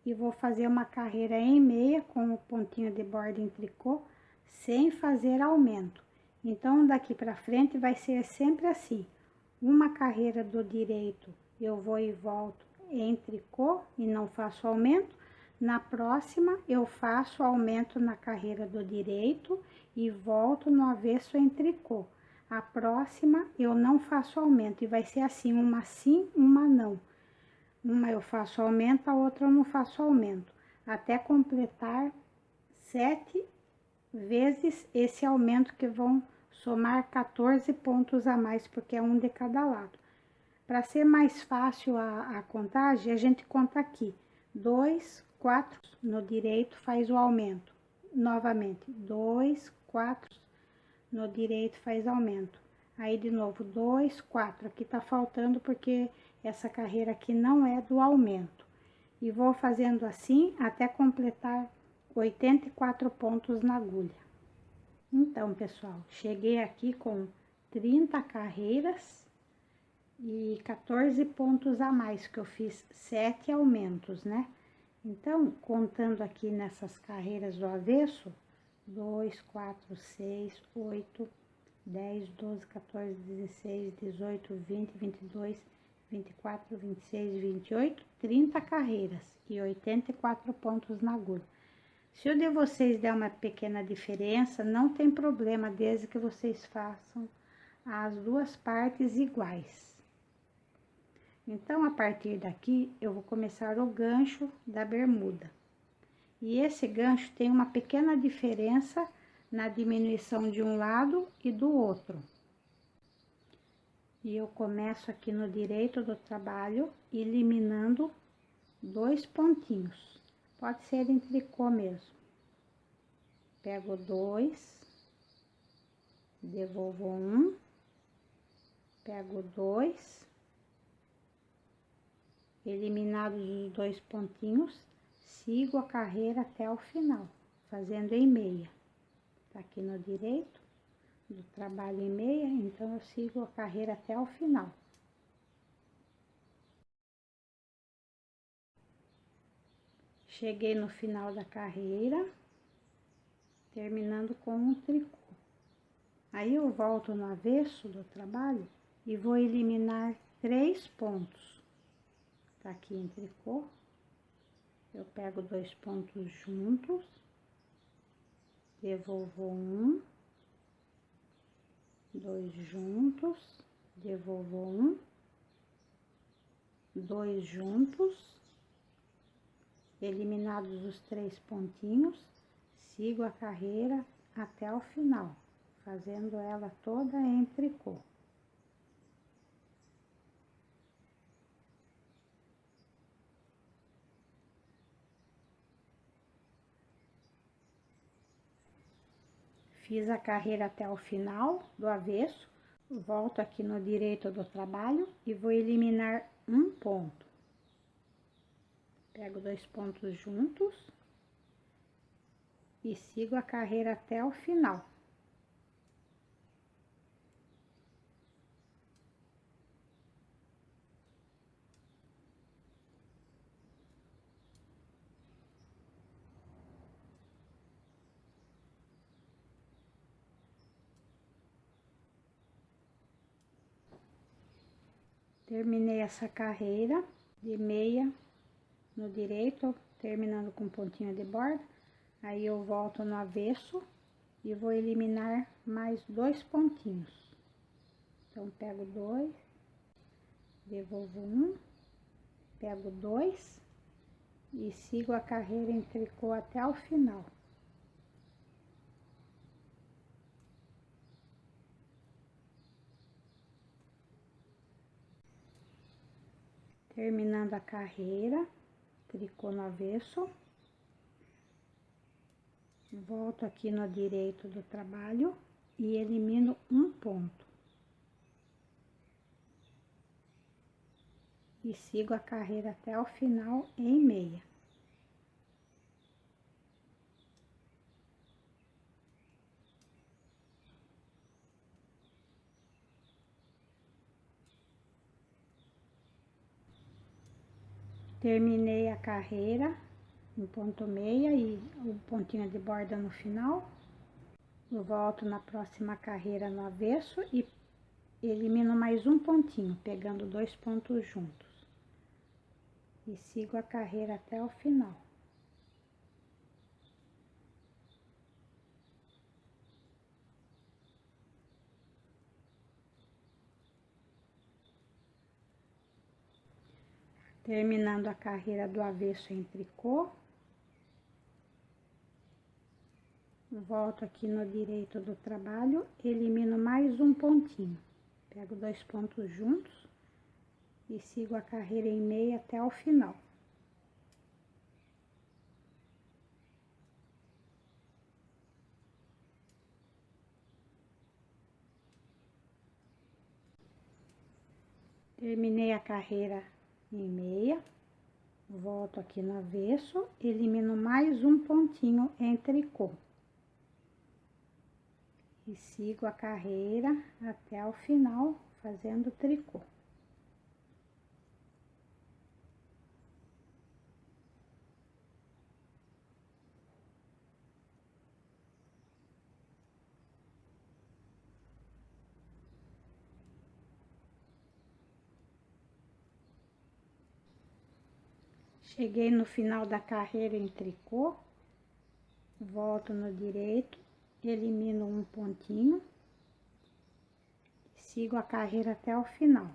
e vou fazer uma carreira em meia com o pontinho de borda em tricô, sem fazer aumento. Então, daqui pra frente vai ser sempre assim, uma carreira do direito eu vou e volto em tricô e não faço aumento, na próxima eu faço aumento na carreira do direito e volto no avesso em tricô. A próxima eu não faço aumento e vai ser assim, uma sim, uma não. Uma eu faço aumento, a outra eu não faço aumento, até completar 7 vezes esse aumento, que vão somar 14 pontos a mais, porque é um de cada lado. Para ser mais fácil a contagem, a gente conta aqui, 2, 4, no direito faz o aumento, novamente, 2, 4, no direito faz aumento. Aí, de novo, 2, 4. Aqui tá faltando porque essa carreira aqui não é do aumento. E vou fazendo assim até completar 84 pontos na agulha. Então, pessoal, cheguei aqui com 30 carreiras e 14 pontos a mais, que eu fiz 7 aumentos, né? Então, contando aqui nessas carreiras do avesso, 2, 4, 6, 8, 10, 12, 14, 16, 18, 20, 22, 24, 26, 28, 30 carreiras e 84 pontos na agulha. Se o de vocês der uma pequena diferença, não tem problema, desde que vocês façam as duas partes iguais. Então, a partir daqui, eu vou começar o gancho da bermuda. E esse gancho tem uma pequena diferença na diminuição de um lado e do outro. E eu começo aqui no direito do trabalho, eliminando 2 pontinhos. Pode ser em tricô mesmo. Pego 2 devolvo um, pego 2, eliminados os 2 pontinhos, sigo a carreira até o final, fazendo em meia. Tá aqui no direito do trabalho em meia, então eu sigo a carreira até o final. Cheguei no final da carreira, terminando com um tricô. Aí eu volto no avesso do trabalho e vou eliminar 3 pontos. Tá aqui em tricô, eu pego 2 pontos juntos, devolvo um, 2 juntos, devolvo um, 2 juntos, eliminados os 3 pontinhos, sigo a carreira até o final, fazendo ela toda em tricô. Fiz a carreira até o final do avesso, volto aqui no direito do trabalho e vou eliminar um ponto. Pego 2 pontos juntos e sigo a carreira até o final. Terminei essa carreira de meia no direito, terminando com pontinho de borda. Aí eu volto no avesso e vou eliminar mais 2 pontinhos. Então, pego 2, devolvo um, pego 2 e sigo a carreira em tricô até o final. Terminando a carreira, tricô no avesso. Volto aqui no direito do trabalho e elimino um ponto. E sigo a carreira até o final em meia. Terminei a carreira em ponto meia e o pontinho de borda no final. Eu volto na próxima carreira no avesso e elimino mais um pontinho, pegando 2 pontos juntos. E sigo a carreira até o final. Terminando a carreira do avesso em tricô. Volto aqui no direito do trabalho, elimino mais um pontinho. Pego 2 pontos juntos e sigo a carreira em meia até o final. Terminei a carreira em meia, volto aqui no avesso, elimino mais um pontinho em tricô. E sigo a carreira até o final, fazendo tricô. Cheguei no final da carreira em tricô, volto no direito, elimino um pontinho, sigo a carreira até o final.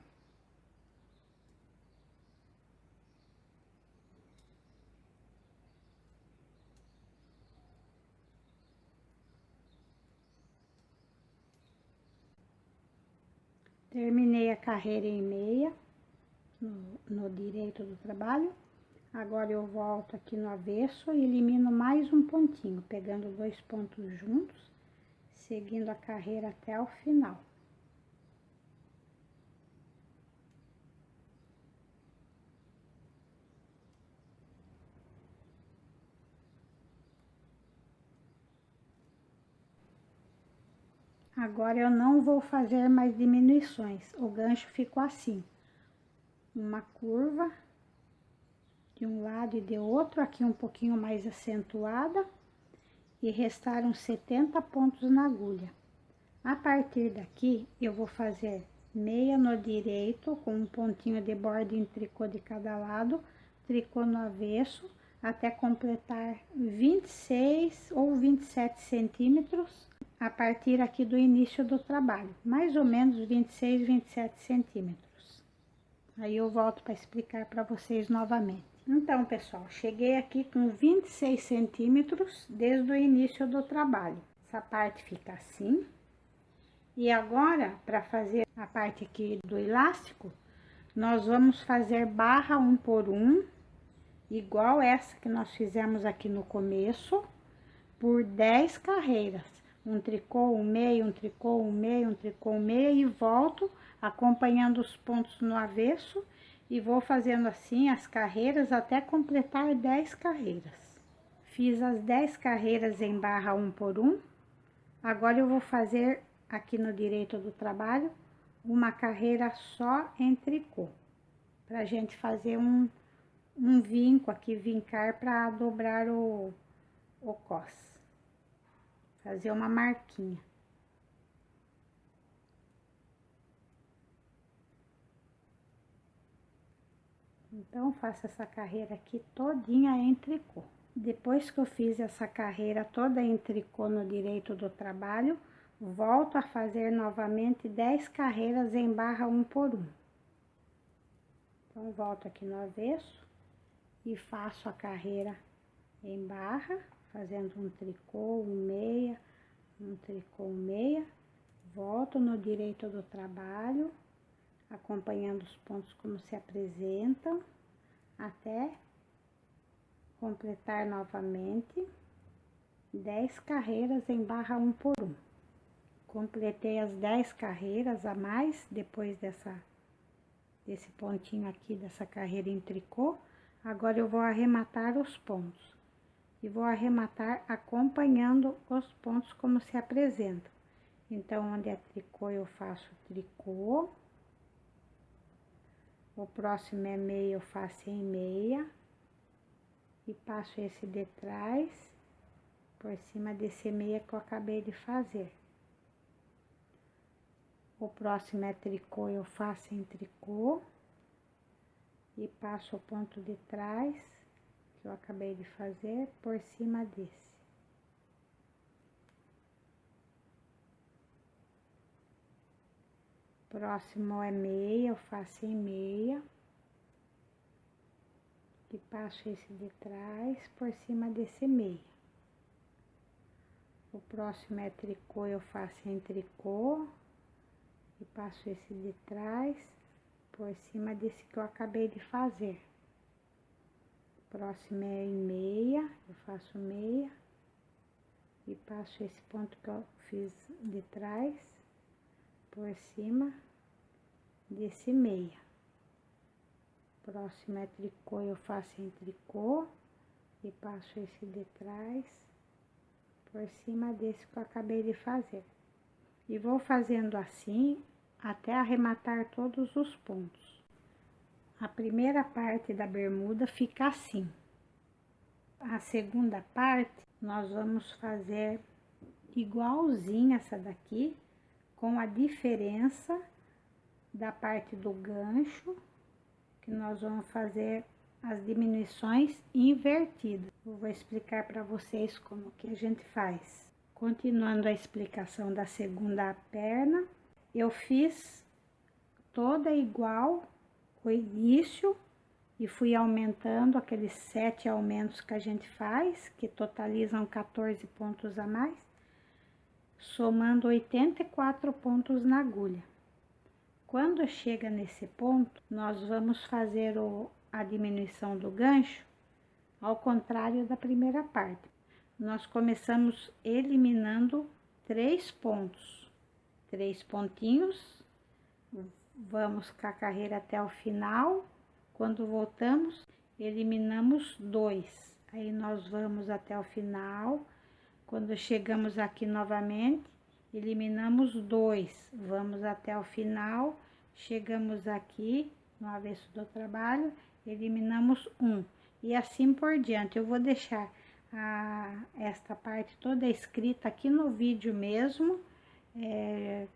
Terminei a carreira em meia, no direito do trabalho. Agora eu volto aqui no avesso e elimino mais um pontinho, pegando 2 pontos juntos, seguindo a carreira até o final. Agora eu não vou fazer mais diminuições, o gancho ficou assim, uma curva de um lado e de outro, aqui um pouquinho mais acentuada, e restaram 70 pontos na agulha. A partir daqui, eu vou fazer meia no direito, com um pontinho de borda em tricô de cada lado, tricô no avesso, até completar 26 ou 27 centímetros, a partir aqui do início do trabalho, mais ou menos 26, 27 centímetros. Aí eu volto para explicar para vocês novamente. Então, pessoal, cheguei aqui com 26 centímetros desde o início do trabalho. Essa parte fica assim. E agora, para fazer a parte aqui do elástico, nós vamos fazer barra 1 por 1, igual essa que nós fizemos aqui no começo, por 10 carreiras. Um tricô, um meio, um tricô, um meio, um tricô, um meio, e volto acompanhando os pontos no avesso e vou fazendo assim as carreiras até completar 10 carreiras. Fiz as 10 carreiras em barra 1 por 1. Agora eu vou fazer aqui no direito do trabalho uma carreira só em tricô, pra gente fazer um vinco aqui, vincar para dobrar o cos. Fazer uma marquinha. Então, faço essa carreira aqui todinha em tricô. Depois que eu fiz essa carreira toda em tricô no direito do trabalho, volto a fazer novamente 10 carreiras em barra 1 por 1. Então, volto aqui no avesso e faço a carreira em barra, fazendo um tricô, um meia, um tricô, um meia. Volto no direito do trabalho, acompanhando os pontos como se apresentam, até completar novamente 10 carreiras em barra 1 por 1. Completei as 10 carreiras a mais, depois desse pontinho aqui, dessa carreira em tricô. Agora eu vou arrematar os pontos. E vou arrematar acompanhando os pontos como se apresentam. Então, onde é tricô, eu faço tricô. O próximo é meia, eu faço em meia. E passo esse de trás, por cima desse meia que eu acabei de fazer. O próximo é tricô, eu faço em tricô. E passo o ponto de trás, que eu acabei de fazer, por cima desse. Próximo é meia, eu faço em meia. E passo esse de trás por cima desse meia. O próximo é tricô, eu faço em tricô. E passo esse de trás por cima desse que eu acabei de fazer. O próximo é em meia, eu faço meia. E passo esse ponto que eu fiz de trás por cima desse meia. Próximo é tricô, eu faço em tricô e passo esse de trás por cima desse que eu acabei de fazer. E vou fazendo assim até arrematar todos os pontos. A primeira parte da bermuda fica assim. A segunda parte nós vamos fazer igualzinha essa daqui, com a diferença da parte do gancho, que nós vamos fazer as diminuições invertidas. Eu vou explicar para vocês como que a gente faz. Continuando a explicação da segunda perna, eu fiz toda igual o início e fui aumentando aqueles 7 aumentos que a gente faz, que totalizam 14 pontos a mais, somando 84 pontos na agulha. Quando chega nesse ponto, nós vamos fazer a diminuição do gancho ao contrário da primeira parte. Nós começamos eliminando 3 pontos, 3 pontinhos, vamos com a carreira até o final. Quando voltamos, eliminamos 2, aí nós vamos até o final. Quando chegamos aqui novamente, eliminamos 2, vamos até o final, chegamos aqui no avesso do trabalho, eliminamos 1, e assim por diante. Eu vou deixar esta parte toda escrita aqui no vídeo mesmo.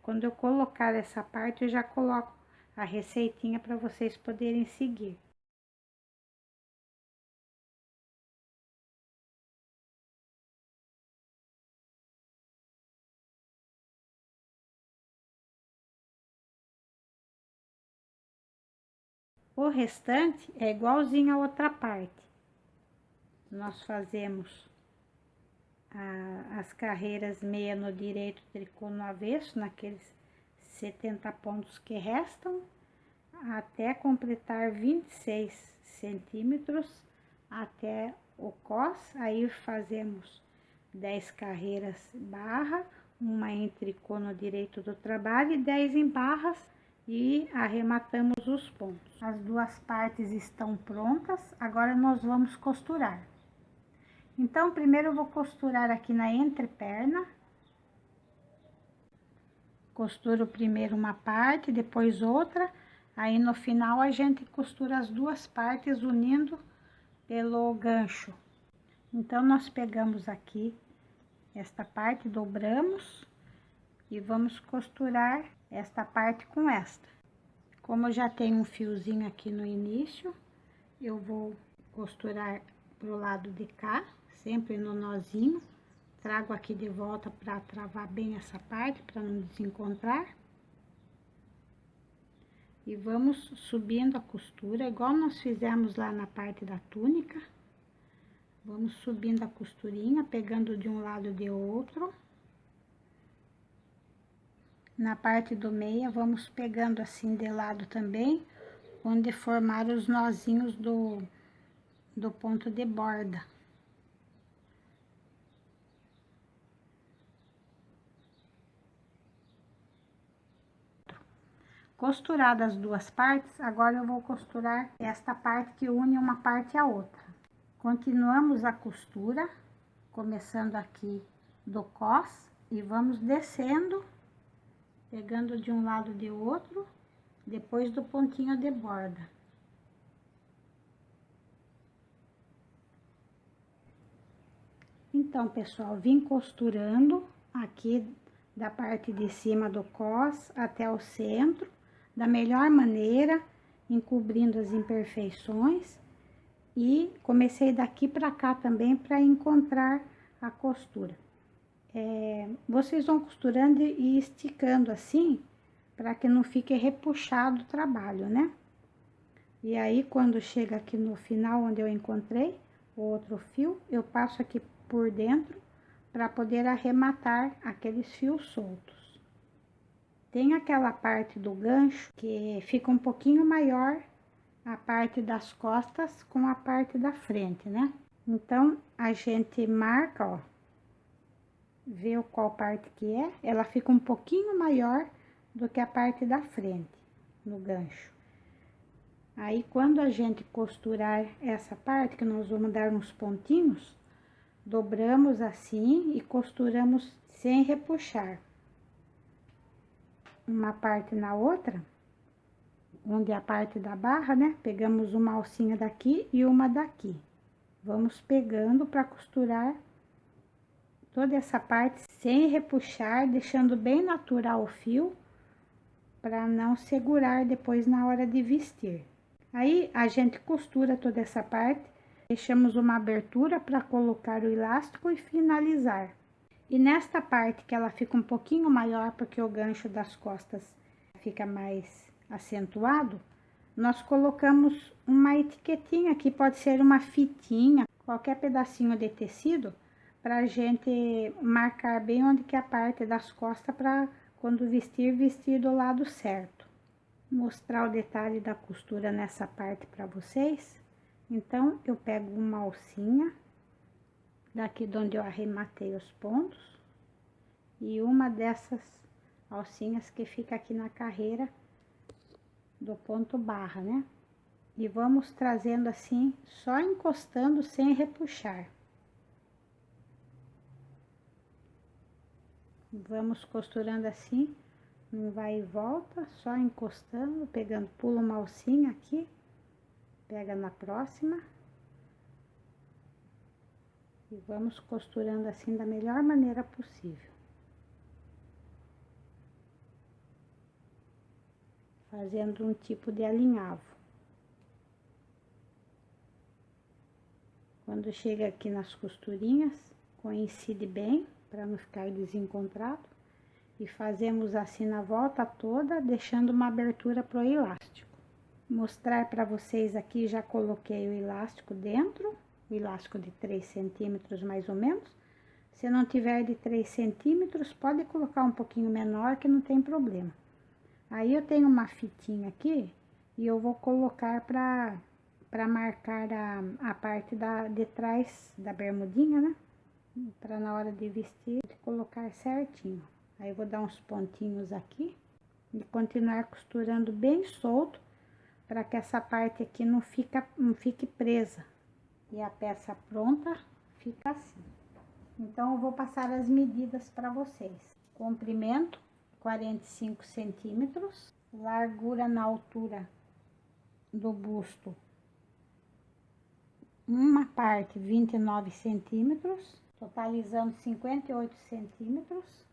Quando eu colocar essa parte, eu já coloco a receitinha para vocês poderem seguir. O restante é igualzinho a outra parte. Nós fazemos as carreiras meia no direito, tricô no avesso, naqueles 70 pontos que restam, até completar 26 centímetros até o cós. Aí fazemos 10 carreiras barra, uma em tricô no direito do trabalho e 10 em barras, e arrematamos os pontos. As duas partes estão prontas, agora nós vamos costurar. Então, primeiro eu vou costurar aqui na entreperna. Costuro primeiro uma parte, depois outra, aí no final a gente costura as duas partes unindo pelo gancho. Então, nós pegamos aqui esta parte, dobramos e vamos costurar esta parte com esta. Como eu já tenho um fiozinho aqui no início, eu vou costurar pro lado de cá, sempre no nozinho. Trago aqui de volta para travar bem essa parte, para não desencontrar. E vamos subindo a costura, igual nós fizemos lá na parte da túnica. Vamos subindo a costurinha, pegando de um lado e de outro. Na parte do meia, vamos pegando assim de lado também, onde formar os nozinhos do ponto de borda. Costuradas as duas partes, agora eu vou costurar esta parte que une uma parte à outra. Continuamos a costura, começando aqui do cós, e vamos descendo, pegando de um lado e de outro, depois do pontinho de borda. Então, pessoal, vim costurando aqui da parte de cima do cós até o centro, da melhor maneira, encobrindo as imperfeições, e comecei daqui para cá também para encontrar a costura. Vocês vão costurando e esticando assim, para que não fique repuxado o trabalho, né? E aí, quando chega aqui no final, onde eu encontrei o outro fio, eu passo aqui por dentro para poder arrematar aqueles fios soltos. Tem aquela parte do gancho que fica um pouquinho maior, a parte das costas com a parte da frente, né? Então, a gente marca, ó, vê qual parte que é, ela fica um pouquinho maior do que a parte da frente, no gancho. Aí, quando a gente costurar essa parte, que nós vamos dar uns pontinhos, dobramos assim e costuramos sem repuxar. Uma parte na outra, onde é a parte da barra, né? Pegamos uma alcinha daqui e uma daqui. Vamos pegando para costurar toda essa parte sem repuxar, deixando bem natural o fio, para não segurar depois na hora de vestir. Aí, a gente costura toda essa parte, deixamos uma abertura para colocar o elástico e finalizar. E nesta parte que ela fica um pouquinho maior, porque o gancho das costas fica mais acentuado, nós colocamos uma etiquetinha, que pode ser uma fitinha, qualquer pedacinho de tecido, para a gente marcar bem onde que é a parte das costas, para quando vestir, vestir do lado certo. Mostrar o detalhe da costura nessa parte para vocês. Então, eu pego uma alcinha, daqui de onde eu arrematei os pontos, e uma dessas alcinhas que fica aqui na carreira do ponto barra, né? E vamos trazendo assim, só encostando sem repuxar. Vamos costurando assim, não vai e volta, só encostando, pegando, pula uma alcinha aqui, pega na próxima. E vamos costurando assim da melhor maneira possível. Fazendo um tipo de alinhavo. Quando chega aqui nas costurinhas, coincide bem, para não ficar desencontrado. E fazemos assim na volta toda, deixando uma abertura para o elástico. Mostrar para vocês aqui, já coloquei o elástico dentro, o elástico de 3 centímetros mais ou menos. Se não tiver de 3 centímetros, pode colocar um pouquinho menor, que não tem problema. Aí eu tenho uma fitinha aqui, e eu vou colocar para marcar a parte de trás da bermudinha, né? Para na hora de vestir, colocar certinho. Aí eu vou dar uns pontinhos aqui e continuar costurando bem solto, para que essa parte aqui não fique presa. E a peça pronta fica assim. Então, eu vou passar as medidas para vocês. Comprimento, 45 centímetros. Largura na altura do busto, uma parte, 29 centímetros. Totalizando 58 centímetros.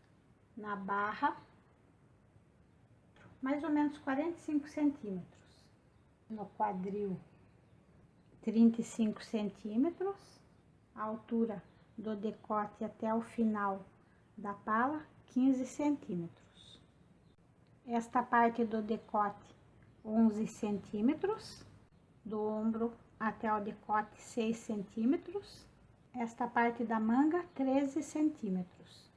Na barra, mais ou menos 45 centímetros. No quadril, 35 centímetros. A altura do decote até o final da pala, 15 centímetros. Esta parte do decote, 11 centímetros. Do ombro até o decote, 6 centímetros. Esta parte da manga, 13 centímetros.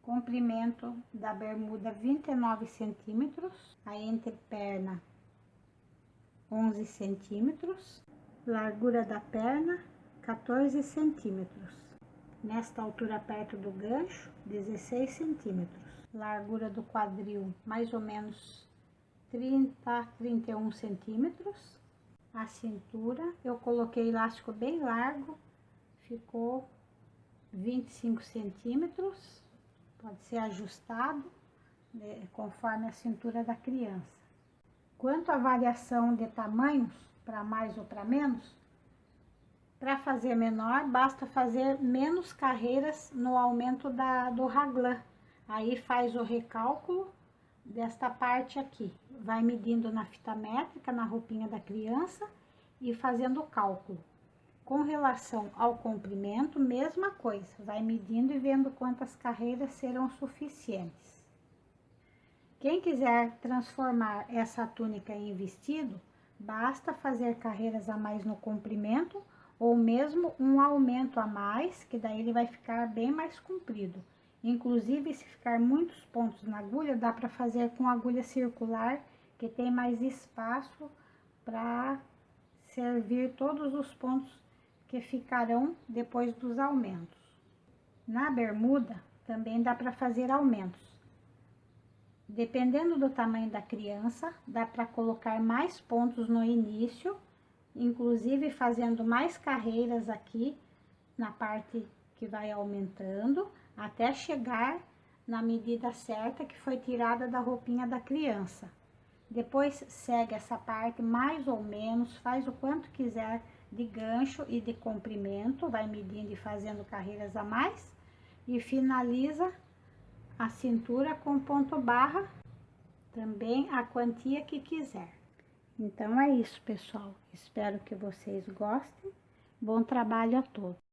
Comprimento da bermuda, 29 centímetros. A entreperna, 11 centímetros. Largura da perna, 14 centímetros. Nesta altura, perto do gancho, 16 centímetros. Largura do quadril, mais ou menos 30, 31 centímetros. A cintura, eu coloquei elástico bem largo, ficou 25 centímetros. Pode ser ajustado, né, conforme a cintura da criança. Quanto à variação de tamanhos, para mais ou para menos, para fazer menor, basta fazer menos carreiras no aumento do raglan. Aí faz o recálculo desta parte aqui. Vai medindo na fita métrica, na roupinha da criança, e fazendo o cálculo. Com relação ao comprimento, mesma coisa. Vai medindo e vendo quantas carreiras serão suficientes. Quem quiser transformar essa túnica em vestido, basta fazer carreiras a mais no comprimento, ou mesmo um aumento a mais, que daí ele vai ficar bem mais comprido. Inclusive, se ficar muitos pontos na agulha, dá para fazer com agulha circular, que tem mais espaço para servir todos os pontos que ficarão depois dos aumentos. Na bermuda, também dá para fazer aumentos. Dependendo do tamanho da criança, dá para colocar mais pontos no início, inclusive fazendo mais carreiras aqui na parte que vai aumentando, até chegar na medida certa que foi tirada da roupinha da criança. Depois segue essa parte mais ou menos, faz o quanto quiser de gancho e de comprimento, vai medindo e fazendo carreiras a mais, e finaliza a cintura com ponto barra, também a quantia que quiser. Então é isso, pessoal. Espero que vocês gostem. Bom trabalho a todos.